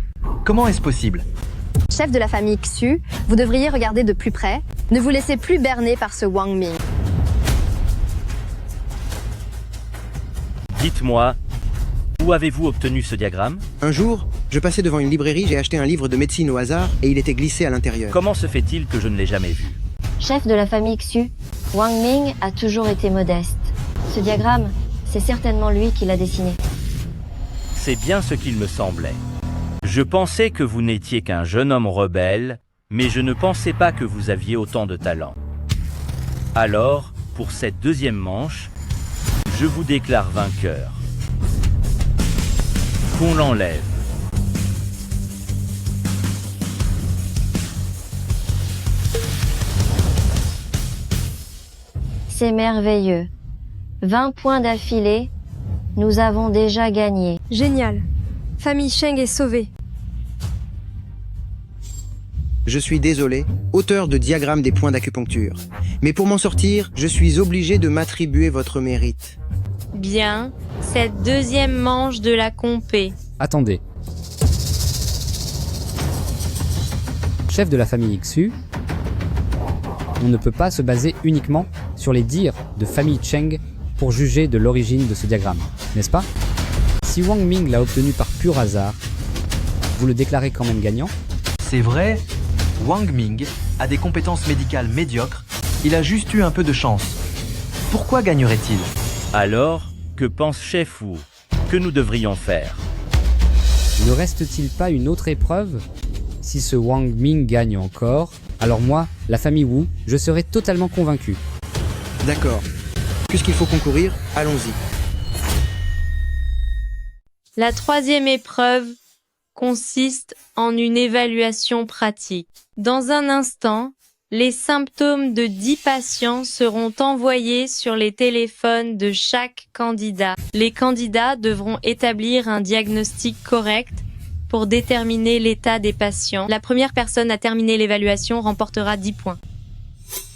Comment est-ce possible? Chef de la famille Xu, vous devriez regarder de plus près. Ne vous laissez plus berner par ce Wang Ming. Dites-moi, où avez-vous obtenu ce diagramme? Un jour, je passais devant une librairie, j'ai acheté un livre de médecine au hasard et il était glissé à l'intérieur. Comment se fait-il que je ne l'ai jamais vu? Chef de la famille Xu, Wang Ming a toujours été modeste. Ce diagramme, c'est certainement lui qui l'a dessiné. C'est bien ce qu'il me semblait. Je pensais que vous n'étiez qu'un jeune homme rebelle, mais je ne pensais pas que vous aviez autant de talent. Alors, pour cette deuxième manche, je vous déclare vainqueur. Qu'on l'enlève. C'est merveilleux. 20 points d'affilée, nous avons déjà gagné. Génial. Famille Sheng est sauvée. Je suis désolé, auteur de diagramme des points d'acupuncture. Mais pour m'en sortir, je suis obligé de m'attribuer votre mérite. Bien, cette deuxième manche de la compé. Attendez. Chef de la famille Xu, on ne peut pas se baser uniquement sur les dires de famille Cheng pour juger de l'origine de ce diagramme, n'est-ce pas? Si Wang Ming l'a obtenu par pur hasard, vous le déclarez quand même gagnant? C'est vrai, Wang Ming a des compétences médicales médiocres, il a juste eu un peu de chance. Pourquoi gagnerait-il? Alors, que pense Chef Wu? Que nous devrions faire? Ne reste-t-il pas une autre épreuve? Si ce Wang Ming gagne encore, alors moi, la famille Wu, je serai totalement convaincu. D'accord. Puisqu'il faut concourir, allons-y. La troisième épreuve consiste en une évaluation pratique. Dans un instant, les symptômes de 10 patients seront envoyés sur les téléphones de chaque candidat. Les candidats devront établir un diagnostic correct pour déterminer l'état des patients. La première personne à terminer l'évaluation remportera 10 points.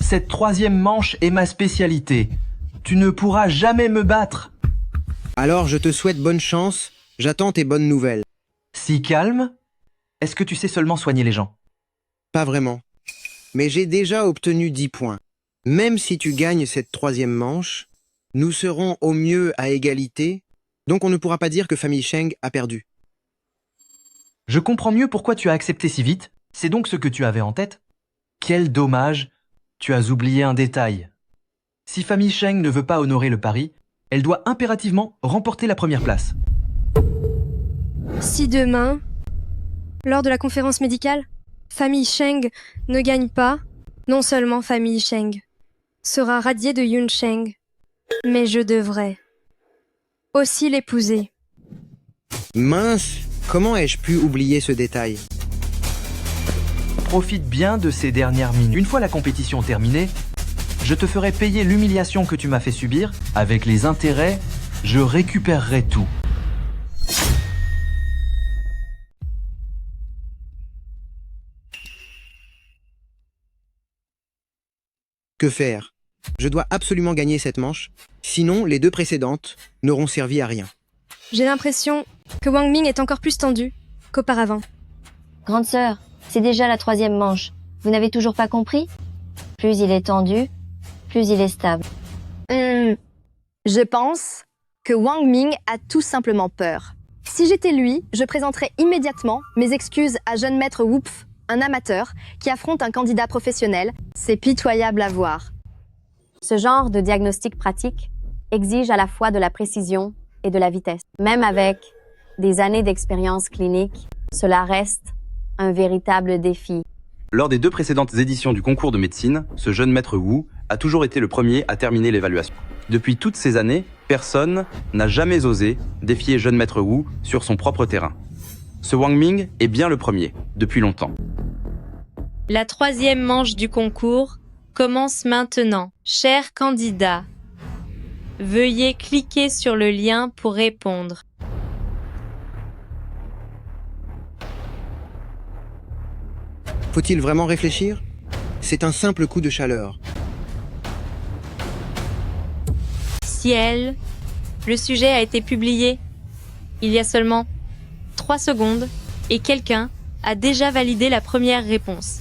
Cette troisième manche est ma spécialité. Tu ne pourras jamais me battre. Alors je te souhaite bonne chance, j'attends tes bonnes nouvelles. Si calme? Est-ce que tu sais seulement soigner les gens? Pas vraiment. Mais j'ai déjà obtenu 10 points. Même si tu gagnes cette troisième manche, nous serons au mieux à égalité, donc on ne pourra pas dire que famille Sheng a perdu. Je comprends mieux pourquoi tu as accepté si vite. C'est donc ce que tu avais en tête? Quel dommage, tu as oublié un détail. Si famille Sheng ne veut pas honorer le pari, elle doit impérativement remporter la première place. Si demain, lors de la conférence médicale, famille Sheng ne gagne pas, non seulement famille Sheng sera radiée de Yun Sheng, mais je devrais aussi l'épouser. Mince, comment ai-je pu oublier ce détail? Profite bien de ces dernières minutes. Une fois la compétition terminée, je te ferai payer l'humiliation que tu m'as fait subir. Avec les intérêts, je récupérerai tout. Que faire? Je dois absolument gagner cette manche, sinon les deux précédentes n'auront servi à rien. J'ai l'impression que Wang Ming est encore plus tendu qu'auparavant. Grande sœur, c'est déjà la troisième manche. Vous n'avez toujours pas compris? Plus il est tendu, plus il est stable. Je pense que Wang Ming a tout simplement peur. Si j'étais lui, je présenterais immédiatement mes excuses à jeune maître Wupf, un amateur qui affronte un candidat professionnel. C'est pitoyable à voir. Ce genre de diagnostic pratique exige à la fois de la précision et de la vitesse. Même avec des années d'expérience clinique, cela reste un véritable défi. Lors des 2 précédentes éditions du concours de médecine, ce jeune maître Wu a toujours été le premier à terminer l'évaluation. Depuis toutes ces années, personne n'a jamais osé défier jeune maître Wu sur son propre terrain. Ce Wang Ming est bien le premier, depuis longtemps. La troisième manche du concours commence maintenant. Chers candidats, veuillez cliquer sur le lien pour répondre. Faut-il vraiment réfléchir? C'est un simple coup de chaleur. Ciel, le sujet a été publié il y a seulement 3 secondes et quelqu'un a déjà validé la première réponse.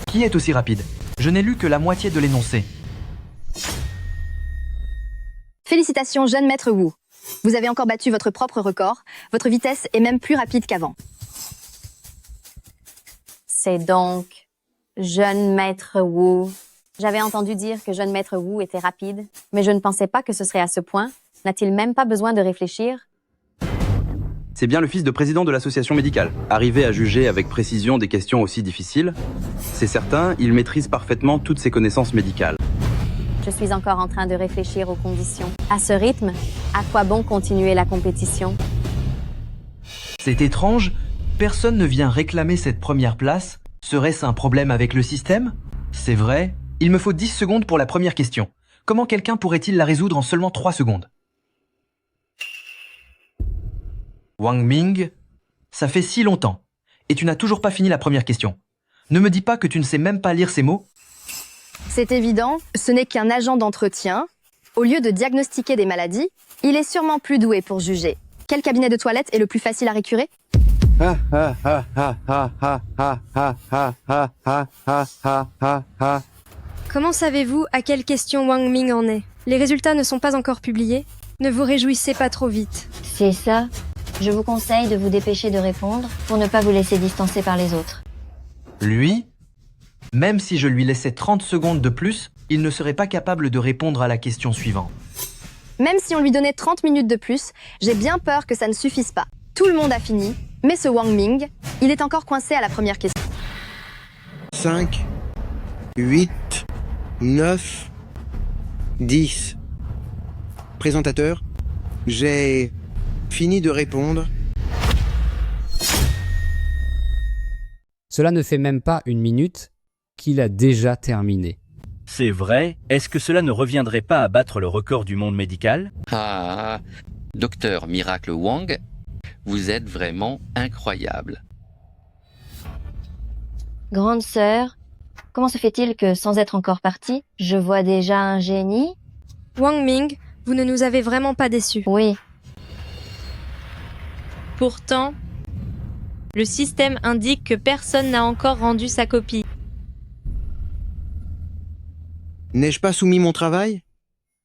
Qui est aussi rapide? Je n'ai lu que la moitié de l'énoncé. Félicitations, jeune maître Wu. Vous avez encore battu votre propre record. Votre vitesse est même plus rapide qu'avant. C'est donc jeune maître Wu. J'avais entendu dire que jeune maître Wu était rapide, mais je ne pensais pas que ce serait à ce point. N'a-t-il même pas besoin de réfléchir? C'est bien le fils de président de l'association médicale. Arrivé à juger avec précision des questions aussi difficiles, c'est certain, il maîtrise parfaitement toutes ses connaissances médicales. Je suis encore en train de réfléchir aux conditions. À ce rythme, à quoi bon continuer la compétition? C'est étrange, personne ne vient réclamer cette première place. Serait-ce un problème avec le système? C'est vrai, il me faut 10 secondes pour la première question. Comment quelqu'un pourrait-il la résoudre en seulement 3 secondes? Wang Ming, ça fait si longtemps, et tu n'as toujours pas fini la première question. Ne me dis pas que tu ne sais même pas lire ces mots. C'est évident, ce n'est qu'un agent d'entretien. Au lieu de diagnostiquer des maladies, il est sûrement plus doué pour juger. Quel cabinet de toilette est le plus facile à récurer? Comment savez-vous à quelle question Wang Ming en est? Les résultats ne sont pas encore publiés. Ne vous réjouissez pas trop vite. C'est ça. Je vous conseille de vous dépêcher de répondre pour ne pas vous laisser distancer par les autres. Lui, même si je lui laissais 30 secondes de plus, il ne serait pas capable de répondre à la question suivante. Même si on lui donnait 30 minutes de plus, j'ai bien peur que ça ne suffise pas. Tout le monde a fini, mais ce Wang Ming, il est encore coincé à la première question. 5, 8, 9, 10. Présentateur, j'ai fini de répondre. Cela ne fait même pas une minute qu'il a déjà terminé. C'est vrai, est-ce que cela ne reviendrait pas à battre le record du monde médical? Ah, docteur Miracle Wang, vous êtes vraiment incroyable. Grande sœur, comment se fait-il que, sans être encore partie, je vois déjà un génie? Wang Ming, vous ne nous avez vraiment pas déçus. Oui. Pourtant, le système indique que personne n'a encore rendu sa copie. N'ai-je pas soumis mon travail?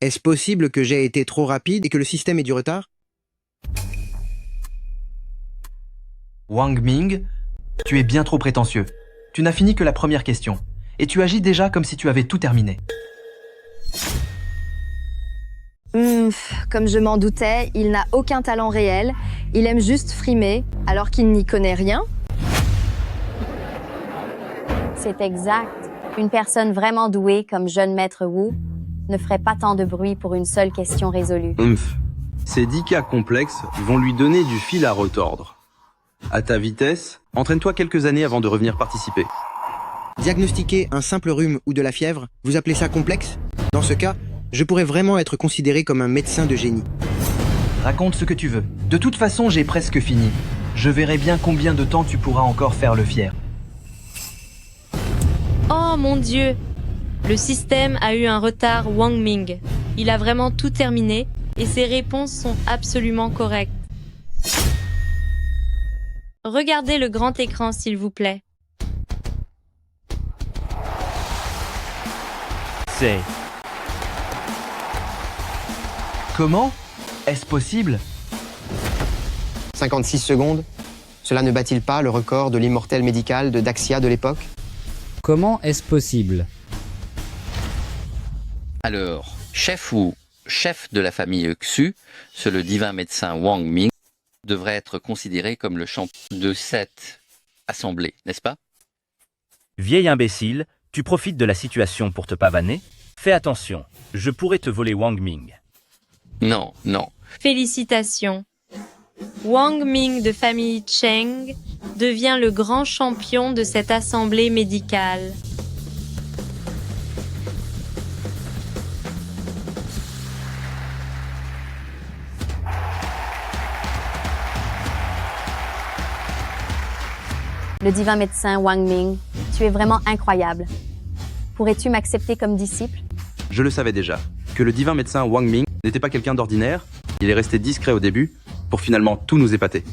Est-ce possible que j'ai été trop rapide et que le système ait du retard? Wang Ming, tu es bien trop prétentieux. Tu n'as fini que la première question. Et tu agis déjà comme si tu avais tout terminé. Comme je m'en doutais, il n'a aucun talent réel. Il aime juste frimer, alors qu'il n'y connaît rien. C'est exact. Une personne vraiment douée comme jeune maître Wu ne ferait pas tant de bruit pour une seule question résolue. Ces 10 cas complexes vont lui donner du fil à retordre. À ta vitesse, entraîne-toi quelques années avant de revenir participer. Diagnostiquer un simple rhume ou de la fièvre, vous appelez ça complexe? Dans ce cas, je pourrais vraiment être considéré comme un médecin de génie. Raconte ce que tu veux. De toute façon, j'ai presque fini. Je verrai bien combien de temps tu pourras encore faire le fier. Oh mon Dieu! Le système a eu un retard Wang Ming. Il a vraiment tout terminé et ses réponses sont absolument correctes. Regardez le grand écran s'il vous plaît. C'est... Comment? Est-ce possible? 56 secondes. Cela ne bat-il pas le record de l'immortel médical de Daxia de l'époque? Comment est-ce possible? Alors, chef Wu, chef de la famille Xu, ce le divin médecin Wang Ming, devrait être considéré comme le champion de cette assemblée, n'est-ce pas? Vieil imbécile, tu profites de la situation pour te pavaner? Fais attention, je pourrais te voler Wang Ming. Non, non. Félicitations. Wang Ming de famille Cheng devient le grand champion de cette assemblée médicale. Le divin médecin Wang Ming, tu es vraiment incroyable. Pourrais-tu m'accepter comme disciple? Je le savais déjà, que le divin médecin Wang Ming n'était pas quelqu'un d'ordinaire, il est resté discret au début, pour finalement tout nous épater.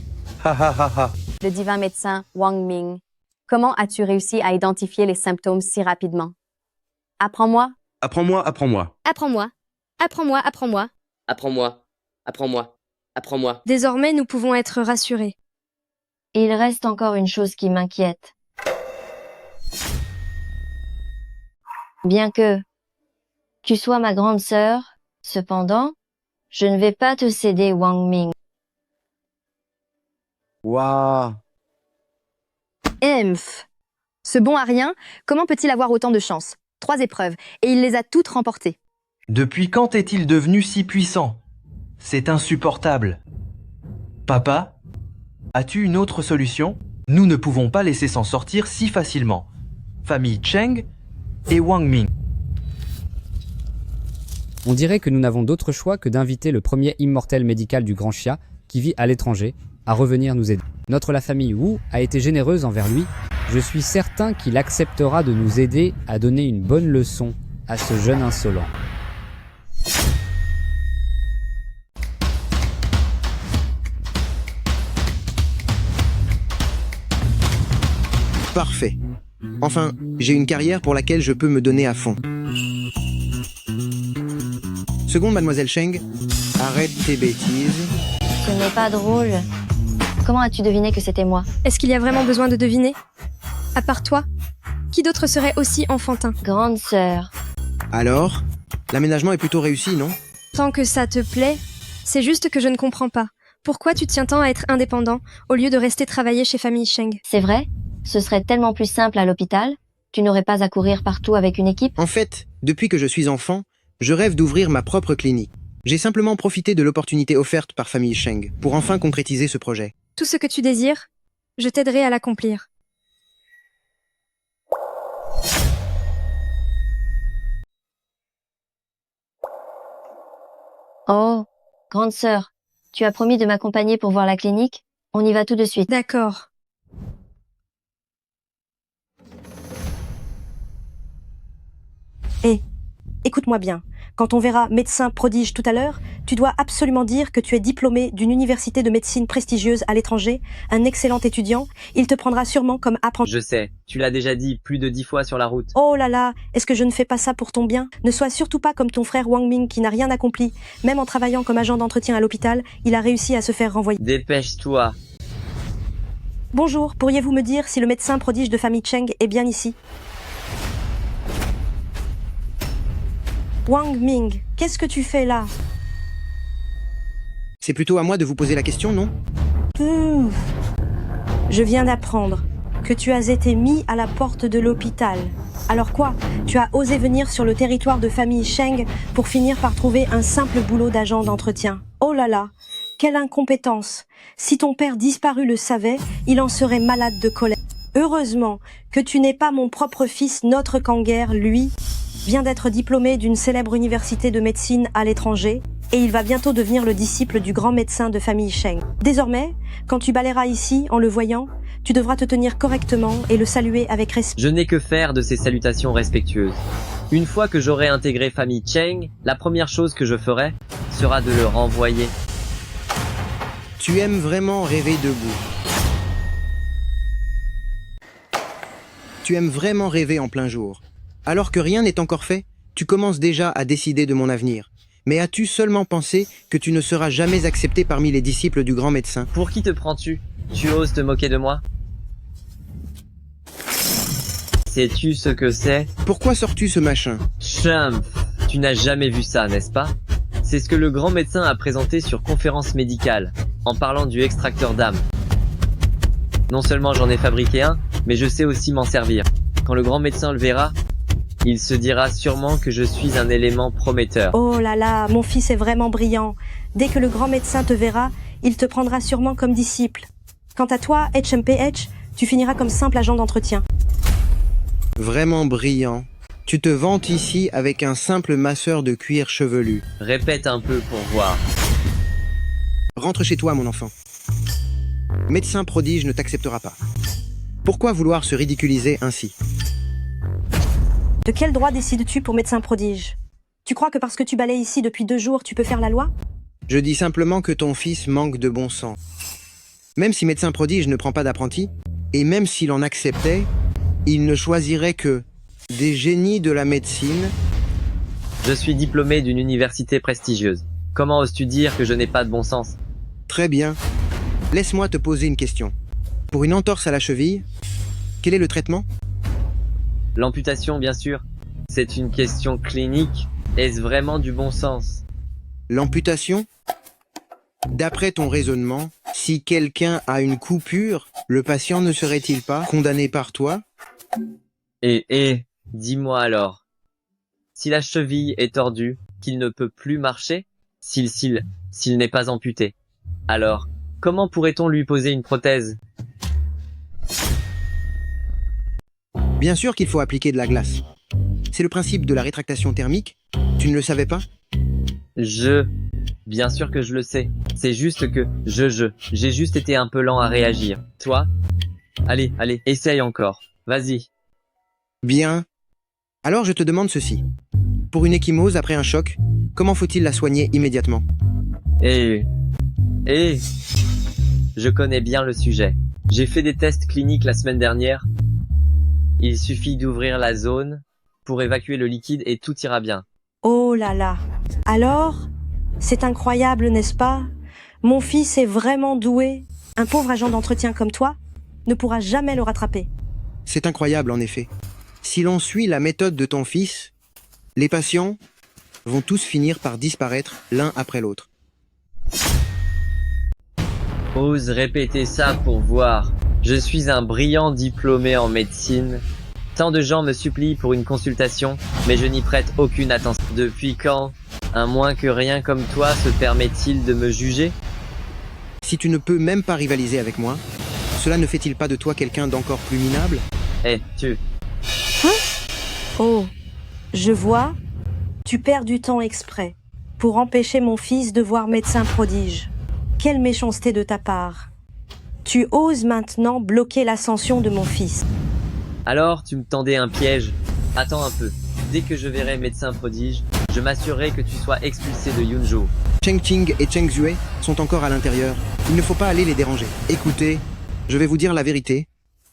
Ha ha ha ha. Le divin médecin Wang Ming, comment as-tu réussi à identifier les symptômes si rapidement? Apprends-moi. Apprends-moi, apprends-moi. Apprends-moi. Apprends-moi, apprends-moi. Apprends-moi. Apprends-moi. Apprends-moi. Désormais, nous pouvons être rassurés. Il reste encore une chose qui m'inquiète. Bien que tu sois ma grande sœur, cependant, je ne vais pas te céder Wang Ming. Waouh. Emph. Ce bon à rien, comment peut-il avoir autant de chance? 3 épreuves, et il les a toutes remportées. Depuis quand est-il devenu si puissant? C'est insupportable. Papa, as-tu une autre solution? Nous ne pouvons pas laisser s'en sortir si facilement. Famille Cheng et Wang Ming. On dirait que nous n'avons d'autre choix que d'inviter le premier immortel médical du Grand Xia, qui vit à l'étranger, à revenir nous aider. La famille Wu a été généreuse envers lui. Je suis certain qu'il acceptera de nous aider à donner une bonne leçon à ce jeune insolent. Parfait. Enfin, j'ai une carrière pour laquelle je peux me donner à fond. Seconde, mademoiselle Cheng, arrête tes bêtises. Ce n'est pas drôle. Comment as-tu deviné que c'était moi? Est-ce qu'il y a vraiment besoin de deviner? À part toi, qui d'autre serait aussi enfantin? Grande sœur. Alors, l'aménagement est plutôt réussi, non? Tant que ça te plaît, c'est juste que je ne comprends pas. Pourquoi tu tiens tant à être indépendant au lieu de rester travailler chez famille Cheng? C'est vrai? Ce serait tellement plus simple à l'hôpital. Tu n'aurais pas à courir partout avec une équipe? En fait, depuis que je suis enfant, je rêve d'ouvrir ma propre clinique. J'ai simplement profité de l'opportunité offerte par famille Cheng pour enfin concrétiser ce projet. Tout ce que tu désires, je t'aiderai à l'accomplir. Oh, grande sœur, tu as promis de m'accompagner pour voir la clinique? On y va tout de suite. D'accord. Écoute-moi bien. Quand on verra médecin prodige tout à l'heure, tu dois absolument dire que tu es diplômé d'une université de médecine prestigieuse à l'étranger, un excellent étudiant. Il te prendra sûrement comme apprenti. Je sais, tu l'as déjà dit plus de 10 fois sur la route. Oh là là, est-ce que je ne fais pas ça pour ton bien? Ne sois surtout pas comme ton frère Wang Ming qui n'a rien accompli. Même en travaillant comme agent d'entretien à l'hôpital, il a réussi à se faire renvoyer. Dépêche-toi. Bonjour, pourriez-vous me dire si le médecin prodige de famille Cheng est bien ici? Wang Ming, qu'est-ce que tu fais là? C'est plutôt à moi de vous poser la question, non? Je viens d'apprendre que tu as été mis à la porte de l'hôpital. Alors quoi? Tu as osé venir sur le territoire de famille Cheng pour finir par trouver un simple boulot d'agent d'entretien. Oh là là, quelle incompétence! Si ton père disparu le savait, il en serait malade de colère. Heureusement que tu n'es pas mon propre fils, notre Kanger, lui, vient d'être diplômé d'une célèbre université de médecine à l'étranger et il va bientôt devenir le disciple du grand médecin de famille Cheng. Désormais, quand tu balayeras ici en le voyant, tu devras te tenir correctement et le saluer avec respect. Je n'ai que faire de ces salutations respectueuses. Une fois que j'aurai intégré famille Cheng, la première chose que je ferai sera de le renvoyer. Tu aimes vraiment rêver debout. Tu aimes vraiment rêver en plein jour. Alors que rien n'est encore fait, tu commences déjà à décider de mon avenir. Mais as-tu seulement pensé que tu ne seras jamais accepté parmi les disciples du grand médecin? Pour qui te prends-tu? Tu oses te moquer de moi? Sais-tu ce que c'est? Pourquoi sors-tu ce machin? Chum, tu n'as jamais vu ça, n'est-ce pas? C'est ce que le grand médecin a présenté sur conférence médicale, en parlant du extracteur d'âme. Non seulement j'en ai fabriqué un, mais je sais aussi m'en servir. Quand le grand médecin le verra, il se dira sûrement que je suis un élément prometteur. Oh là là, mon fils est vraiment brillant. Dès que le grand médecin te verra, il te prendra sûrement comme disciple. Quant à toi, HMPH, tu finiras comme simple agent d'entretien. Vraiment brillant. Tu te vantes ici avec un simple masseur de cuir chevelu. Répète un peu pour voir. Rentre chez toi, mon enfant. Médecin prodige ne t'acceptera pas. Pourquoi vouloir se ridiculiser ainsi? De quel droit décides-tu pour médecin prodige? Tu crois que parce que tu balayes ici depuis 2 jours, tu peux faire la loi? Je dis simplement que ton fils manque de bon sens. Même si médecin prodige ne prend pas d'apprenti, et même s'il en acceptait, il ne choisirait que des génies de la médecine. Je suis diplômé d'une université prestigieuse. Comment oses-tu dire que je n'ai pas de bon sens? Très bien. Laisse-moi te poser une question. Pour une entorse à la cheville, quel est le traitement? L'amputation, bien sûr. C'est une question clinique. Est-ce vraiment du bon sens? L'amputation? D'après ton raisonnement, si quelqu'un a une coupure, le patient ne serait-il pas condamné par toi? Dis-moi alors. Si la cheville est tordue, qu'il ne peut plus marcher, s'il n'est pas amputé, alors comment pourrait-on lui poser une prothèse? Bien sûr qu'il faut appliquer de la glace. C'est le principe de la rétractation thermique. Tu ne le savais pas? Bien sûr que je le sais. C'est juste que j'ai juste été un peu lent à réagir. Toi? Allez, essaye encore. Vas-y. Bien. Alors je te demande ceci. Pour une ecchymose après un choc, comment faut-il la soigner immédiatement? Je connais bien le sujet. J'ai fait des tests cliniques la semaine dernière. Il suffit d'ouvrir la zone pour évacuer le liquide et tout ira bien. Oh là là. Alors, c'est incroyable, n'est-ce pas? Mon fils est vraiment doué. Un pauvre agent d'entretien comme toi ne pourra jamais le rattraper. C'est incroyable en effet. Si l'on suit la méthode de ton fils, les patients vont tous finir par disparaître l'un après l'autre. Ose répéter ça pour voir. Je suis un brillant diplômé en médecine. Tant de gens me supplient pour une consultation, mais je n'y prête aucune attention. Depuis quand un moins que rien comme toi se permet-il de me juger? Si tu ne peux même pas rivaliser avec moi, cela ne fait-il pas de toi quelqu'un d'encore plus minable? Oh, je vois. Tu perds du temps exprès pour empêcher mon fils de voir médecin prodige. Quelle méchanceté de ta part. Tu oses maintenant bloquer l'ascension de mon fils. Alors, tu me tendais un piège. Attends un peu. Dès que je verrai médecin prodige, je m'assurerai que tu sois expulsé de Yunzhou. Cheng Qing et Cheng Zue sont encore à l'intérieur. Il ne faut pas aller les déranger. Écoutez, je vais vous dire la vérité.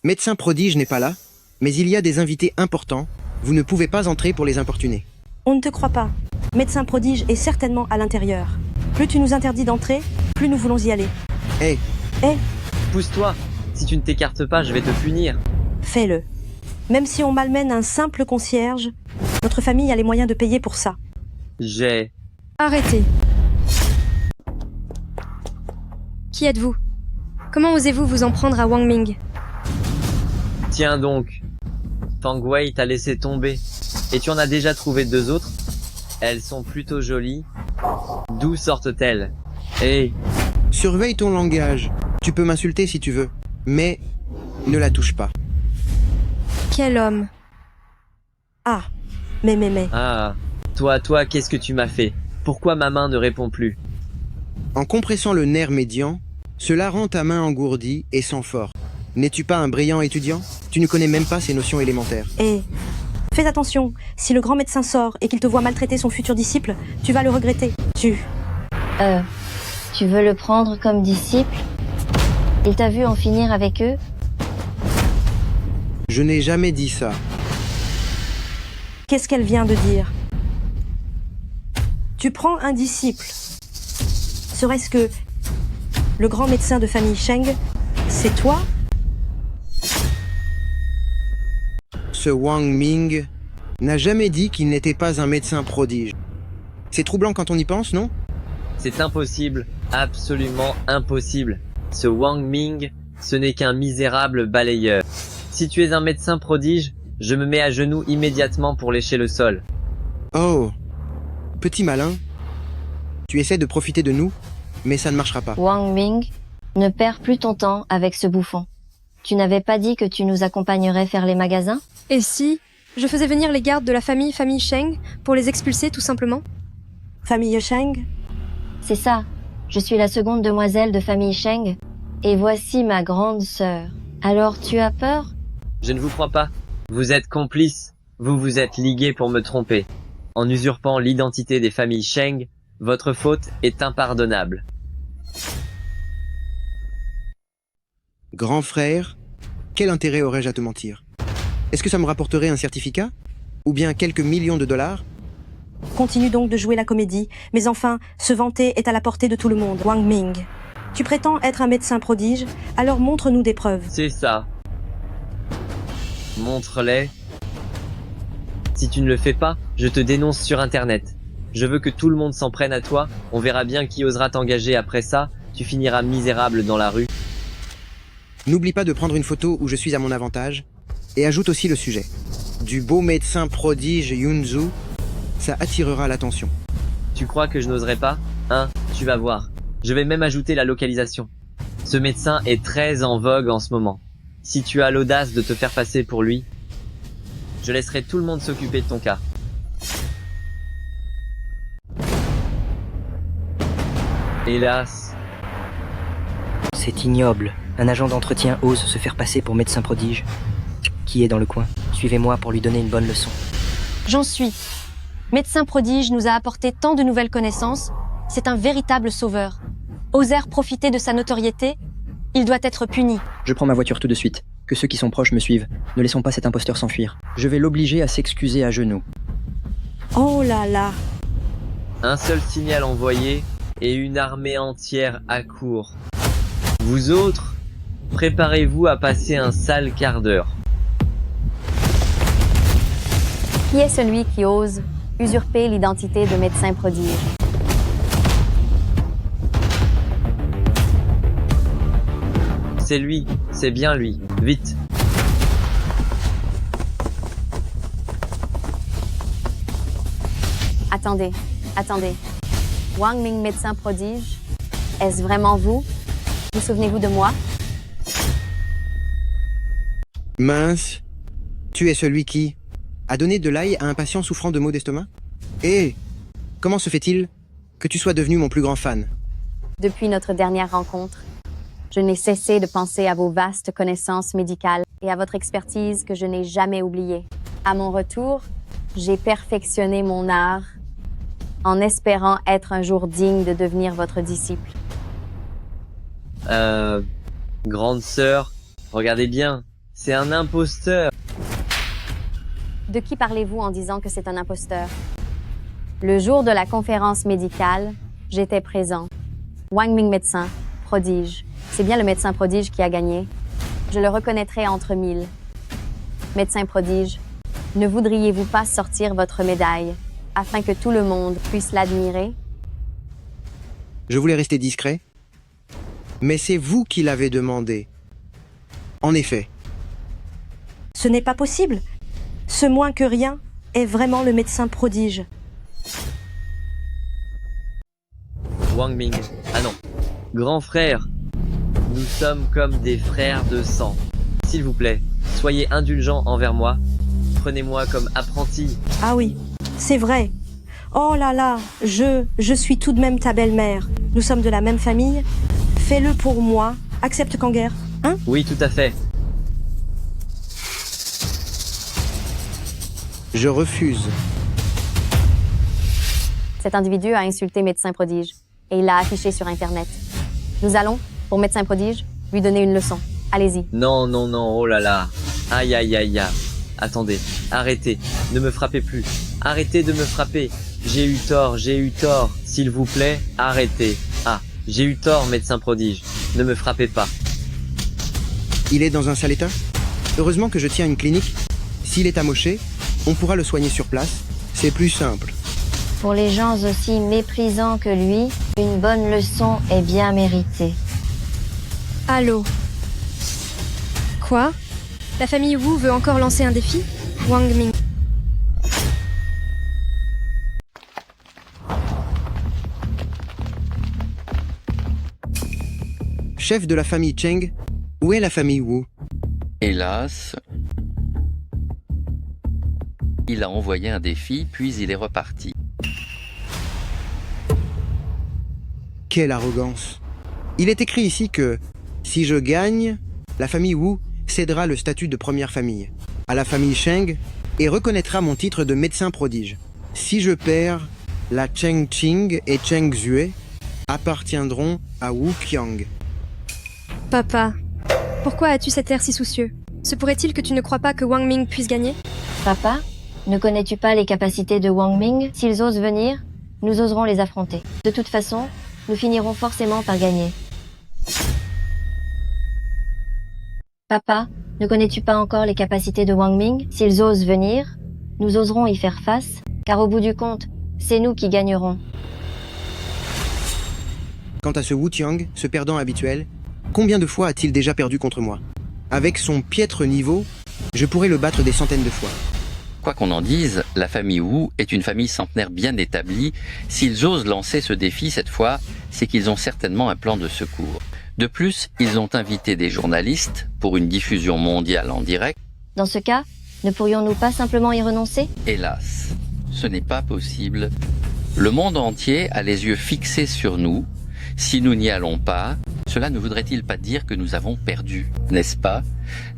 Médecin prodige n'est pas là, mais il y a des invités importants. Vous ne pouvez pas entrer pour les importuner. On ne te croit pas. Médecin prodige est certainement à l'intérieur. Plus tu nous interdis d'entrer, plus nous voulons y aller. Pousse-toi. Si tu ne t'écartes pas, je vais te punir. Fais-le. Même si on malmène un simple concierge, notre famille a les moyens de payer pour ça. Arrêtez. Qui êtes-vous? Comment osez-vous vous en prendre à Wang Ming? Tiens donc. Fang Wei t'a laissé tomber. Et tu en as déjà trouvé 2 autres? Elles sont plutôt jolies. D'où sortent-elles? Surveille ton langage. Tu peux m'insulter si tu veux, mais ne la touche pas. Quel homme? Mais. Ah, toi, qu'est-ce que tu m'as fait? Pourquoi ma main ne répond plus? En compressant le nerf médian, cela rend ta main engourdie et sans force. N'es-tu pas un brillant étudiant? Tu ne connais même pas ces notions élémentaires. Fais attention, si le grand médecin sort et qu'il te voit maltraiter son futur disciple, tu vas le regretter. Tu veux le prendre comme disciple? Il t'a vu en finir avec eux? Je n'ai jamais dit ça. Qu'est-ce qu'elle vient de dire? Tu prends un disciple. Serait-ce que le grand médecin de famille Cheng, c'est toi? Ce Wang Ming n'a jamais dit qu'il n'était pas un médecin prodige. C'est troublant quand on y pense, non? C'est impossible, absolument impossible. Ce Wang Ming, ce n'est qu'un misérable balayeur. Si tu es un médecin prodige, je me mets à genoux immédiatement pour lécher le sol. Oh, petit malin. Tu essaies de profiter de nous, mais ça ne marchera pas. Wang Ming, ne perds plus ton temps avec ce bouffon. Tu n'avais pas dit que tu nous accompagnerais faire les magasins? Et si je faisais venir les gardes de la famille Cheng pour les expulser tout simplement? Famille Cheng? C'est ça. Je suis la seconde demoiselle de famille Cheng, et voici ma grande sœur. Alors tu as peur? Je ne vous crois pas. Vous êtes complices. Vous vous êtes ligués pour me tromper. En usurpant l'identité des familles Sheng, votre faute est impardonnable. Grand frère, quel intérêt aurais-je à te mentir? Est-ce que ça me rapporterait un certificat? Ou bien quelques millions de dollars? Continue donc de jouer la comédie, mais enfin, se vanter est à la portée de tout le monde. Wang Ming, tu prétends être un médecin prodige, alors montre-nous des preuves. C'est ça. Montre-les. Si tu ne le fais pas, je te dénonce sur Internet. Je veux que tout le monde s'en prenne à toi, on verra bien qui osera t'engager après ça, tu finiras misérable dans la rue. N'oublie pas de prendre une photo où je suis à mon avantage, et ajoute aussi le sujet. Du beau médecin prodige Yunzu, ça attirera l'attention. Tu crois que je n'oserais pas? Hein, tu vas voir. Je vais même ajouter la localisation. Ce médecin est très en vogue en ce moment. Si tu as l'audace de te faire passer pour lui, je laisserai tout le monde s'occuper de ton cas. Hélas. C'est ignoble. Un agent d'entretien ose se faire passer pour médecin prodige. Qui est dans le coin? Suivez-moi pour lui donner une bonne leçon. J'en suis. Médecin prodige nous a apporté tant de nouvelles connaissances. C'est un véritable sauveur. Oser profiter de sa notoriété, il doit être puni. Je prends ma voiture tout de suite. Que ceux qui sont proches me suivent. Ne laissons pas cet imposteur s'enfuir. Je vais l'obliger à s'excuser à genoux. Oh là là. Un seul signal envoyé et une armée entière accourt. Vous autres, préparez-vous à passer un sale quart d'heure. Qui est celui qui ose usurper l'identité de médecin prodige? C'est lui, c'est bien lui. Vite. Attendez, attendez. Wang Ming, médecin prodige, est-ce vraiment vous? Vous souvenez-vous de moi? Mince, tu es celui qui a donné de l'ail à un patient souffrant de maux d'estomac? Et comment se fait-il que tu sois devenu mon plus grand fan? Depuis notre dernière rencontre, je n'ai cessé de penser à vos vastes connaissances médicales et à votre expertise que je n'ai jamais oubliée. À mon retour, j'ai perfectionné mon art en espérant être un jour digne de devenir votre disciple. Grande sœur, regardez bien, c'est un imposteur. De qui parlez-vous en disant que c'est un imposteur? Le jour de la conférence médicale, j'étais présent. Wang Ming, médecin prodige. C'est bien le médecin prodige qui a gagné. Je le reconnaîtrai entre mille. Médecin prodige, ne voudriez-vous pas sortir votre médaille afin que tout le monde puisse l'admirer? Je voulais rester discret, mais c'est vous qui l'avez demandé. En effet. Ce n'est pas possible. Ce moins que rien est vraiment le médecin prodige. Wang Ming. Ah non. Grand frère. Nous sommes comme des frères de sang. S'il vous plaît, soyez indulgents envers moi. Prenez-moi comme apprenti. Ah oui, c'est vrai. Oh là là, je suis tout de même ta belle-mère. Nous sommes de la même famille. Fais-le pour moi. Accepte Kanger, hein? Oui, tout à fait. Je refuse. Cet individu a insulté médecin prodige et il l'a affiché sur Internet. Nous allons, pour médecin prodige, lui donner une leçon. Allez-y. Non, non, non, oh là là. Aïe, aïe, aïe, aïe. Attendez, arrêtez, ne me frappez plus. Arrêtez de me frapper. J'ai eu tort, s'il vous plaît, arrêtez. Ah, j'ai eu tort, médecin prodige. Ne me frappez pas. Il est dans un sale état? Heureusement que je tiens une clinique. S'il est amoché, on pourra le soigner sur place. C'est plus simple. Pour les gens aussi méprisants que lui, une bonne leçon est bien méritée. Allô? Quoi? La famille Wu veut encore lancer un défi? Wang Ming. Chef de la famille Cheng, où est la famille Wu? Hélas, il a envoyé un défi, puis il est reparti. Quelle arrogance! Il est écrit ici que, si je gagne, la famille Wu cédera le statut de première famille à la famille Sheng et reconnaîtra mon titre de médecin prodige. Si je perds, la Cheng Qing et Cheng Xue appartiendront à Wu Qiang. Papa, pourquoi as-tu cet air si soucieux? Se pourrait-il que tu ne crois pas que Wang Ming puisse gagner? Papa, ne connais-tu pas les capacités de Wang Ming? S'ils osent venir, nous oserons les affronter. De toute façon, nous finirons forcément par gagner. Papa, ne connais-tu pas encore les capacités de Wang Ming? S'ils osent venir, nous oserons y faire face, car au bout du compte, c'est nous qui gagnerons. Quant à ce Wu Qiang, ce perdant habituel, combien de fois a-t-il déjà perdu contre moi? Avec son piètre niveau, je pourrais le battre des centaines de fois. Quoi qu'on en dise, la famille Wu est une famille centenaire bien établie. S'ils osent lancer ce défi cette fois, c'est qu'ils ont certainement un plan de secours. De plus, ils ont invité des journalistes pour une diffusion mondiale en direct. Dans ce cas, ne pourrions-nous pas simplement y renoncer? Hélas, ce n'est pas possible. Le monde entier a les yeux fixés sur nous. Si nous n'y allons pas, cela ne voudrait-il pas dire que nous avons perdu, n'est-ce pas?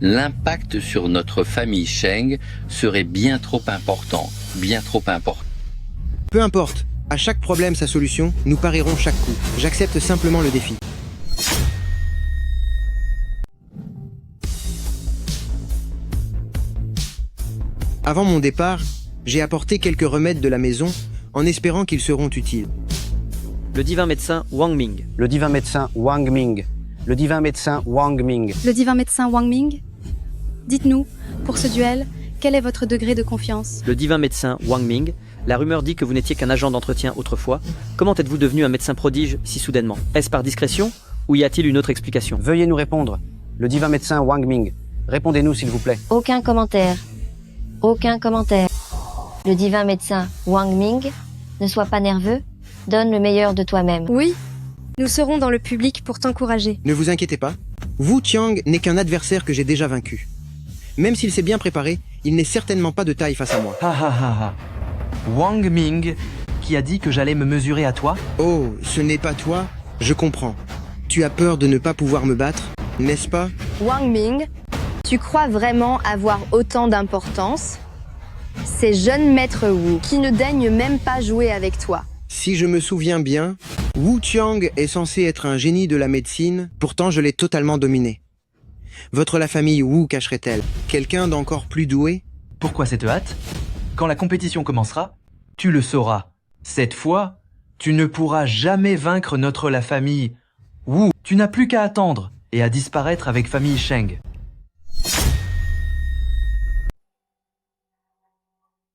L'impact sur notre famille Sheng serait bien trop important, bien trop important. Peu importe, à chaque problème sa solution, nous parirons chaque coup. J'accepte simplement le défi. Avant mon départ, j'ai apporté quelques remèdes de la maison en espérant qu'ils seront utiles. Le divin médecin Wang Ming. Le divin médecin Wang Ming. Le divin médecin Wang Ming. Le divin médecin Wang Ming? Dites-nous, pour ce duel, quel est votre degré de confiance? Le divin médecin Wang Ming. La rumeur dit que vous n'étiez qu'un agent d'entretien autrefois. Comment êtes-vous devenu un médecin prodige si soudainement? Est-ce par discrétion ou y a-t-il une autre explication? Veuillez nous répondre. Le divin médecin Wang Ming. Répondez-nous s'il vous plaît. Aucun commentaire. Aucun commentaire. Le divin médecin Wang Ming, ne sois pas nerveux. Donne le meilleur de toi-même. Oui, nous serons dans le public pour t'encourager. Ne vous inquiétez pas, Wu Qiang n'est qu'un adversaire que j'ai déjà vaincu. Même s'il s'est bien préparé, il n'est certainement pas de taille face à moi. Ha ha ha ha. Wang Ming, qui a dit que j'allais me mesurer à toi? Oh, ce n'est pas toi? Je comprends. Tu as peur de ne pas pouvoir me battre, n'est-ce pas? Wang Ming, tu crois vraiment avoir autant d'importance? C'est jeune maître Wu qui ne daigne même pas jouer avec toi. Si je me souviens bien, Wu Qiang est censé être un génie de la médecine, pourtant je l'ai totalement dominé. La famille Wu cacherait-elle quelqu'un d'encore plus doué? Pourquoi cette hâte? Quand la compétition commencera, tu le sauras. Cette fois, tu ne pourras jamais vaincre la famille Wu. Tu n'as plus qu'à attendre et à disparaître avec famille Sheng.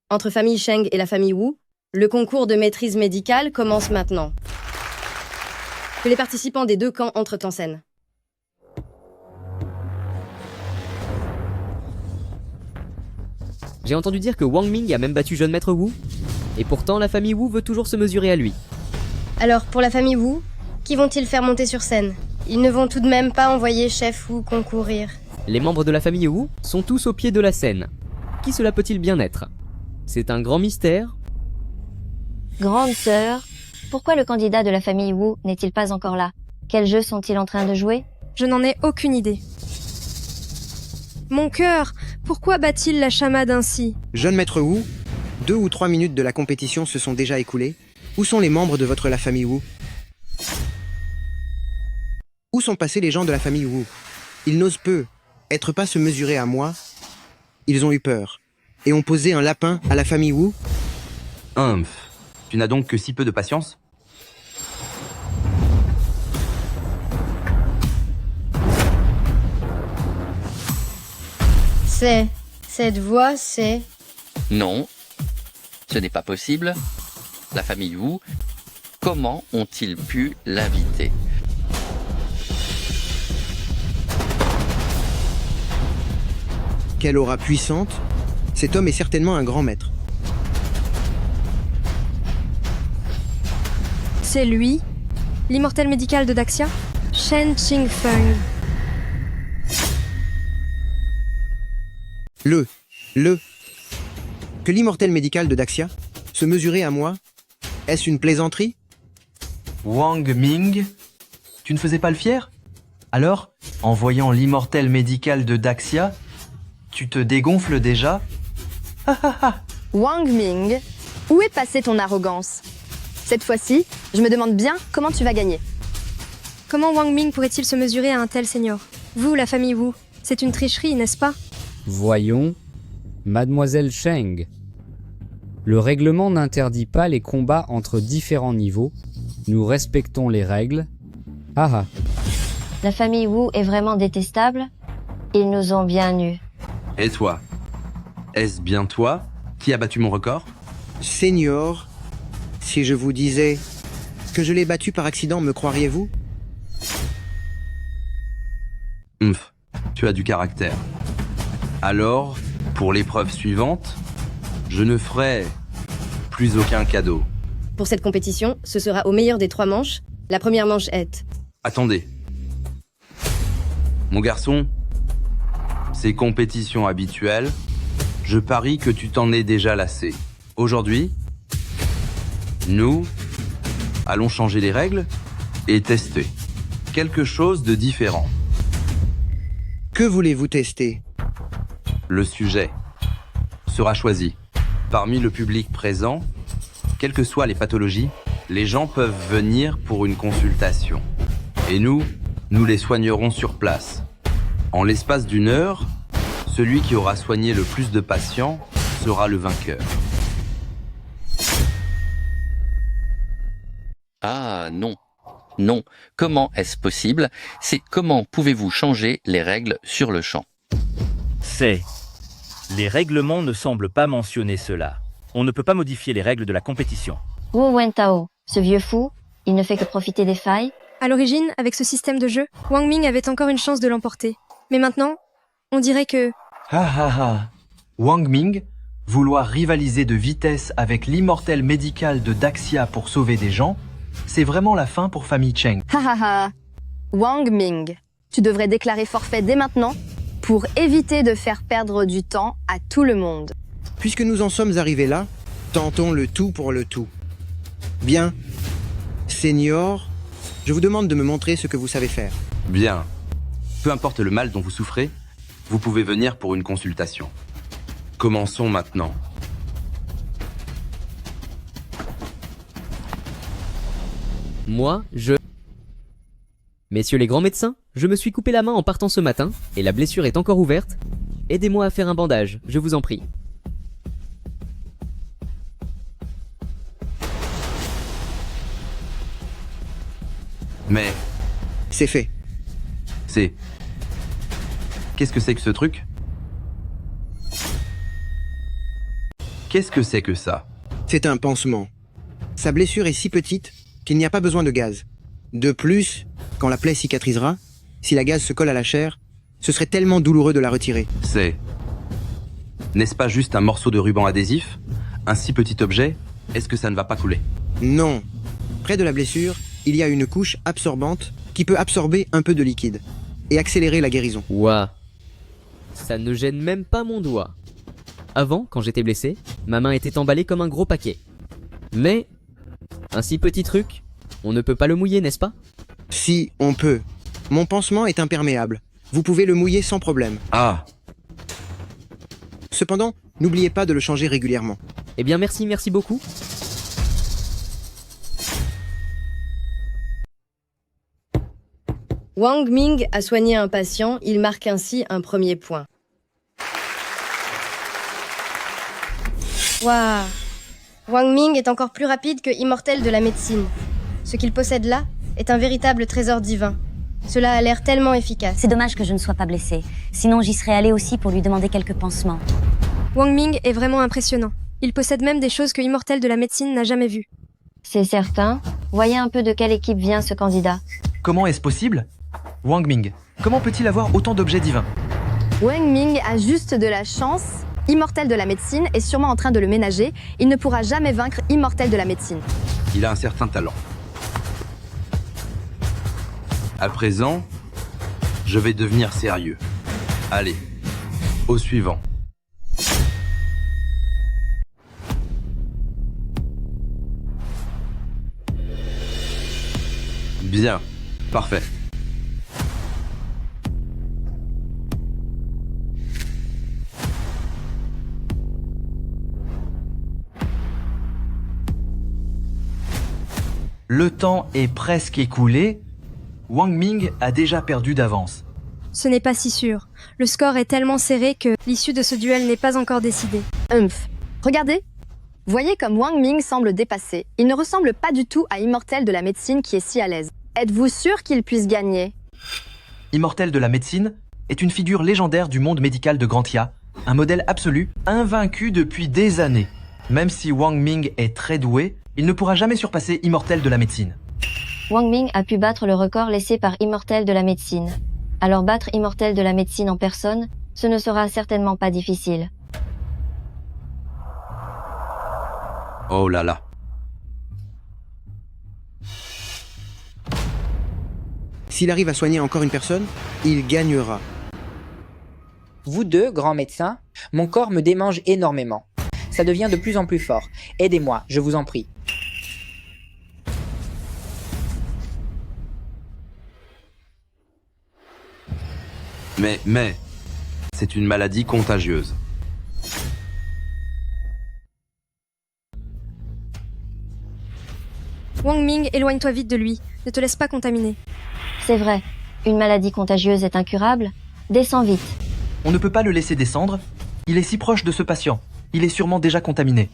Entre famille Sheng et la famille Wu, le concours de maîtrise médicale commence maintenant. Que les participants des deux camps entrent en scène. J'ai entendu dire que Wang Ming a même battu jeune maître Wu. Et pourtant, la famille Wu veut toujours se mesurer à lui. Alors, pour la famille Wu, qui vont-ils faire monter sur scène? Ils ne vont tout de même pas envoyer chef Wu concourir. Les membres de la famille Wu sont tous au pied de la scène. Qui cela peut-il bien être? C'est un grand mystère. Grande sœur, pourquoi le candidat de la famille Wu n'est-il pas encore là? Quels jeux sont-ils en train de jouer? Je n'en ai aucune idée. Mon cœur, pourquoi bat-il la chamade ainsi? Jeune maître Wu, 2 ou 3 minutes de la compétition se sont déjà écoulées. Où sont les membres de la famille Wu? Où sont passés les gens de la famille Wu? Ils n'osent peu être pas se mesurer à moi. Ils ont eu peur et ont posé un lapin à la famille Wu. Humph. Tu n'as donc que si peu de patience? Cette voix, c'est... Non, ce n'est pas possible. La famille Wu, comment ont-ils pu l'inviter? Quelle aura puissante! Cet homme est certainement un grand maître. C'est lui, l'immortel médical de Daxia, Shen Qingfeng. Que l'immortel médical de Daxia se mesurer à moi? Est-ce une plaisanterie? Wang Ming, tu ne faisais pas le fier? Alors, en voyant l'immortel médical de Daxia, tu te dégonfles déjà? Wang Ming, Où est passée ton arrogance? Cette fois-ci, je me demande bien comment tu vas gagner. Comment Wang Ming pourrait-il se mesurer à un tel seigneur? Vous, la famille Wu, c'est une tricherie, n'est-ce pas? Voyons, Mademoiselle Cheng. Le règlement n'interdit pas les combats entre différents niveaux. Nous respectons les règles. Ah ah. La famille Wu est vraiment détestable. Ils nous ont bien eus. Et toi? Est-ce bien toi qui a battu mon record? Seigneur, si je vous disais que je l'ai battu par accident, me croiriez-vous? Tu as du caractère. Alors, pour l'épreuve suivante, je ne ferai plus aucun cadeau. Pour cette compétition, ce sera au meilleur des 3 manches. La première manche est... Attendez. Mon garçon, ces compétitions habituelles, je parie que tu t'en es déjà lassé. Aujourd'hui, nous allons changer les règles et tester quelque chose de différent. Que voulez-vous tester? Le sujet sera choisi. Parmi le public présent, quelles que soient les pathologies, les gens peuvent venir pour une consultation. Et nous les soignerons sur place. En l'espace d'1 heure, celui qui aura soigné le plus de patients sera le vainqueur. Ah non. Non. Comment est-ce possible? C'est comment pouvez-vous changer les règles sur le champ? Les règlements ne semblent pas mentionner cela. On ne peut pas modifier les règles de la compétition. Wu Wentao, ce vieux fou, il ne fait que profiter des failles. À l'origine, avec ce système de jeu, Wang Ming avait encore une chance de l'emporter. Mais maintenant, on dirait que... Wang Ming, vouloir rivaliser de vitesse avec l'immortel médical de Daxia pour sauver des gens, c'est vraiment la fin pour famille Cheng. Wang Ming, tu devrais déclarer forfait dès maintenant pour éviter de faire perdre du temps à tout le monde. Puisque nous en sommes arrivés là, tentons le tout pour le tout. Bien. Seigneur, je vous demande de me montrer ce que vous savez faire. Bien. Peu importe le mal dont vous souffrez, vous pouvez venir pour une consultation. Commençons maintenant. Moi, Messieurs les grands médecins, je me suis coupé la main en partant ce matin, et la blessure est encore ouverte. Aidez-moi à faire un bandage, je vous en prie. Mais... C'est fait. Qu'est-ce que c'est que ce truc? Qu'est-ce que c'est que ça? C'est un pansement. Sa blessure est si petite qu'il n'y a pas besoin de gaz. De plus, quand la plaie cicatrisera, si la gaz se colle à la chair, ce serait tellement douloureux de la retirer. N'est-ce pas juste un morceau de ruban adhésif? Un si petit objet? Est-ce que ça ne va pas couler? Non. Près de la blessure, il y a une couche absorbante qui peut absorber un peu de liquide et accélérer la guérison. Ouah. Ça ne gêne même pas mon doigt. Avant, quand j'étais blessé, ma main était emballée comme un gros paquet. Mais, un si petit truc, on ne peut pas le mouiller, n'est-ce pas? Si, on peut. Mon pansement est imperméable. Vous pouvez le mouiller sans problème. Cependant, n'oubliez pas de le changer régulièrement. Eh bien merci beaucoup. Wang Ming a soigné un patient, il marque ainsi un premier point. Waouh! Wang Ming est encore plus rapide que Immortel de la médecine. Ce qu'il possède là est un véritable trésor divin. Cela a l'air tellement efficace. C'est dommage que je ne sois pas blessée. Sinon, j'y serais allée aussi pour lui demander quelques pansements. Wang Ming est vraiment impressionnant. Il possède même des choses que Immortel de la médecine n'a jamais vues. C'est certain. Voyez un peu de quelle équipe vient ce candidat. Comment est-ce possible? Wang Ming, comment peut-il avoir autant d'objets divins? Wang Ming a juste de la chance. Immortel de la médecine est sûrement en train de le ménager. Il ne pourra jamais vaincre Immortel de la médecine. Il a un certain talent. À présent, je vais devenir sérieux. Allez, au suivant. Bien, parfait. Le temps est presque écoulé. Wang Ming a déjà perdu d'avance. Ce n'est pas si sûr. Le score est tellement serré que l'issue de ce duel n'est pas encore décidée. Regardez. Voyez comme Wang Ming semble dépassé. Il ne ressemble pas du tout à Immortel de la médecine qui est si à l'aise. Êtes-vous sûr qu'il puisse gagner? Immortel de la médecine est une figure légendaire du monde médical de Grantia, un modèle absolu, invaincu depuis des années. Même si Wang Ming est très doué, il ne pourra jamais surpasser Immortel de la médecine. Wang Ming a pu battre le record laissé par Immortel de la médecine. Alors battre Immortel de la médecine en personne, ce ne sera certainement pas difficile. Oh là là. S'il arrive à soigner encore une personne, il gagnera. Vous deux, grands médecins, mon corps me démange énormément. Ça devient de plus en plus fort. Aidez-moi, je vous en prie. Mais, c'est une maladie contagieuse. Wang Ming, éloigne-toi vite de lui. Ne te laisse pas contaminer. C'est vrai, une maladie contagieuse est incurable. Descends vite. On ne peut pas le laisser descendre. Il est si proche de ce patient. Il est sûrement déjà contaminé.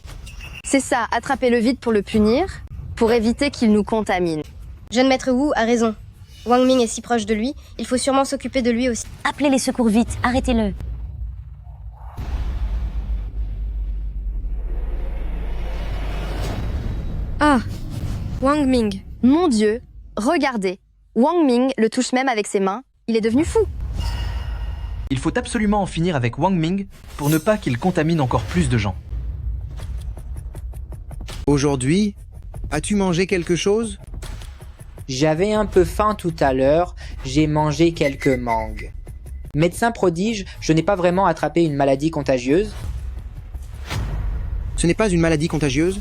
C'est ça, attrapez-le vite pour le punir, pour éviter qu'il nous contamine. Jeune maître Wu a raison. Wang Ming est si proche de lui, il faut sûrement s'occuper de lui aussi. Appelez les secours vite, arrêtez-le. Ah, Wang Ming. Mon Dieu, regardez. Wang Ming le touche même avec ses mains. Il est devenu fou. Il faut absolument en finir avec Wang Ming pour ne pas qu'il contamine encore plus de gens. Aujourd'hui, as-tu mangé quelque chose? J'avais un peu faim tout à l'heure, j'ai mangé quelques mangues. Médecin prodige, je n'ai pas vraiment attrapé une maladie contagieuse. Ce n'est pas une maladie contagieuse,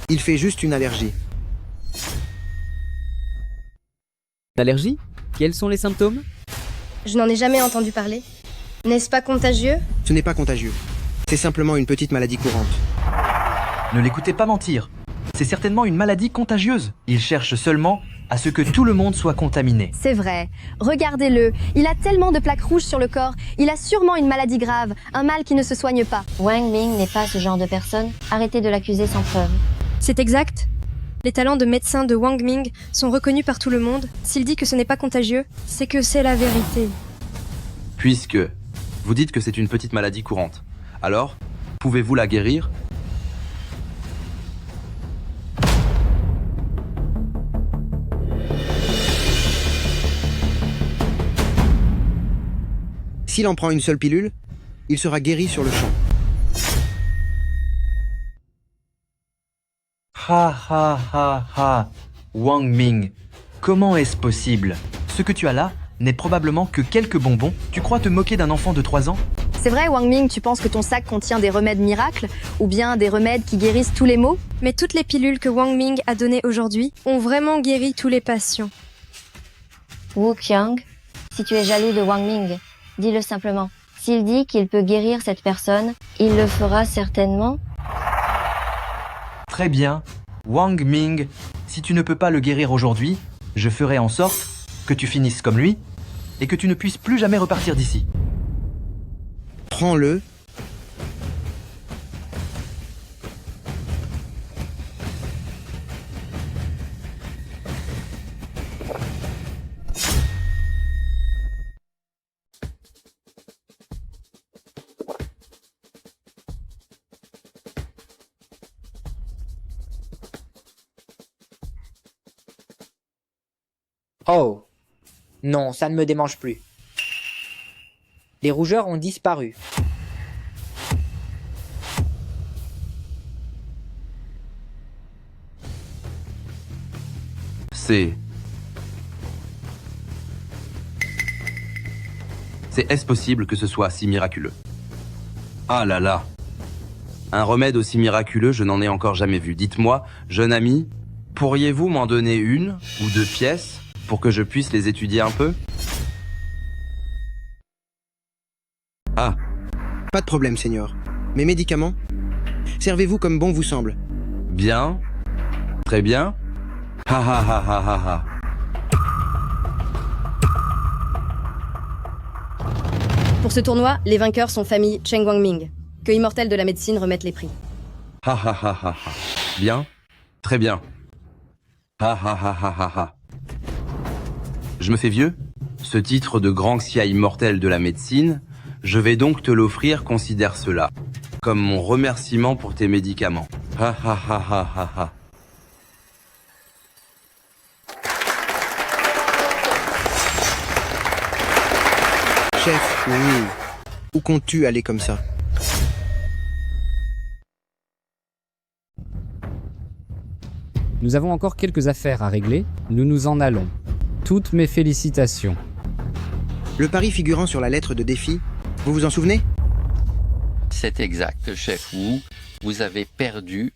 il fait juste une allergie. Allergie? Quels sont les symptômes? Je n'en ai jamais entendu parler. N'est-ce pas contagieux? Ce n'est pas contagieux. C'est simplement une petite maladie courante. Ne l'écoutez pas mentir. C'est certainement une maladie contagieuse. Il cherche seulement à ce que tout le monde soit contaminé. C'est vrai. Regardez-le. Il a tellement de plaques rouges sur le corps. Il a sûrement une maladie grave, un mal qui ne se soigne pas. Wang Ming n'est pas ce genre de personne. Arrêtez de l'accuser sans preuve. C'est exact. Les talents de médecin de Wang Ming sont reconnus par tout le monde. S'il dit que ce n'est pas contagieux, c'est que c'est la vérité. Puisque vous dites que c'est une petite maladie courante, alors pouvez-vous la guérir? S'il en prend une seule pilule, il sera guéri sur le champ. Ha ha ha ha. Wang Ming, comment est-ce possible? Ce que tu as là n'est probablement que quelques bonbons. Tu crois te moquer d'un enfant de 3 ans? C'est vrai, Wang Ming, tu penses que ton sac contient des remèdes miracles? Ou bien des remèdes qui guérissent tous les maux? Mais toutes les pilules que Wang Ming a données aujourd'hui ont vraiment guéri tous les patients. Wu Qiang, si tu es jaloux de Wang Ming, dis-le simplement. S'il dit qu'il peut guérir cette personne, il le fera certainement. Très bien. Wang Ming, si tu ne peux pas le guérir aujourd'hui, je ferai en sorte que tu finisses comme lui et que tu ne puisses plus jamais repartir d'ici. Prends-le. Oh, non, ça ne me démange plus. Les rougeurs ont disparu. Est-ce possible que ce soit si miraculeux? Ah là là! Un remède aussi miraculeux, je n'en ai encore jamais vu. Dites-moi, jeune ami, pourriez-vous m'en donner une ou 2 pièces pour que je puisse les étudier un peu? Ah. Pas de problème, Seigneur. Mes médicaments? Servez-vous comme bon vous semble. Bien. Très bien. Ha ha ha ha ha ha. Pour ce tournoi, les vainqueurs sont famille Cheng Wangming. Que Immortel de la médecine remette les prix. Ha ha ha ha ha. Bien. Très bien. Ha ha ha ha ha ha. Je me fais vieux? Ce titre de grand xia immortel de la médecine, je vais donc te l'offrir, considère cela comme mon remerciement pour tes médicaments. Ha ha ha ha ha ha. Chef, oui. Où comptes-tu aller comme ça? Nous avons encore quelques affaires à régler, nous nous en allons. Toutes mes félicitations. Le pari figurant sur la lettre de défi, vous vous en souvenez? C'est exact, chef Wu. Vous avez perdu.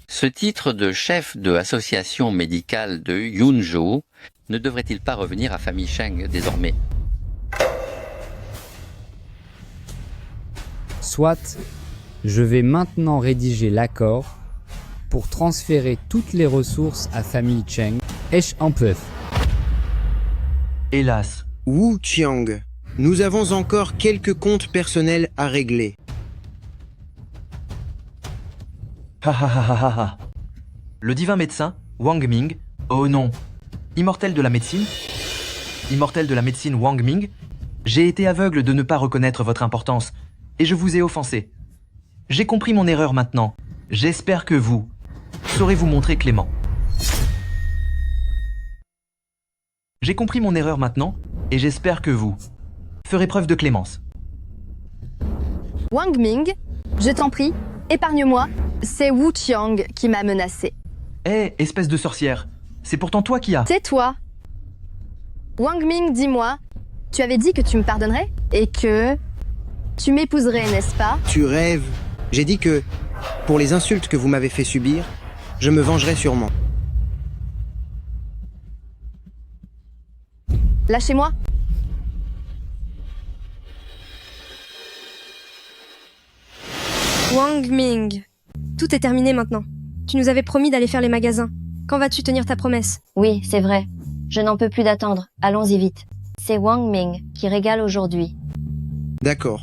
Ce titre de chef de association médicale de Yunzhou ne devrait-il pas revenir à famille Cheng désormais? Soit, je vais maintenant rédiger l'accord pour transférer toutes les ressources à famille Cheng. Est-ce un peu? Hélas. Wu Qiang, nous avons encore quelques comptes personnels à régler. Ha ha ha ha ha ha. Le divin médecin, Wang Ming, oh non. Immortel de la médecine? Immortel de la médecine Wang Ming? J'ai été aveugle de ne pas reconnaître votre importance, et je vous ai offensé. J'ai compris mon erreur maintenant. J'espère que vous saurez vous montrer clément. J'ai compris mon erreur maintenant, et j'espère que vous ferez preuve de clémence. Wang Ming, je t'en prie, épargne-moi. C'est Wu Qiang qui m'a menacé. Hé, espèce de sorcière, c'est pourtant toi qui as... Tais-toi. Wang Ming, dis-moi, tu avais dit que tu me pardonnerais et que tu m'épouserais, n'est-ce pas? Tu rêves. J'ai dit que, pour les insultes que vous m'avez fait subir, je me vengerai sûrement. Lâchez-moi. Wang Ming, tout est terminé maintenant. Tu nous avais promis d'aller faire les magasins. Quand vas-tu tenir ta promesse? Oui, c'est vrai. Je n'en peux plus d'attendre. Allons-y vite. C'est Wang Ming qui régale aujourd'hui. D'accord.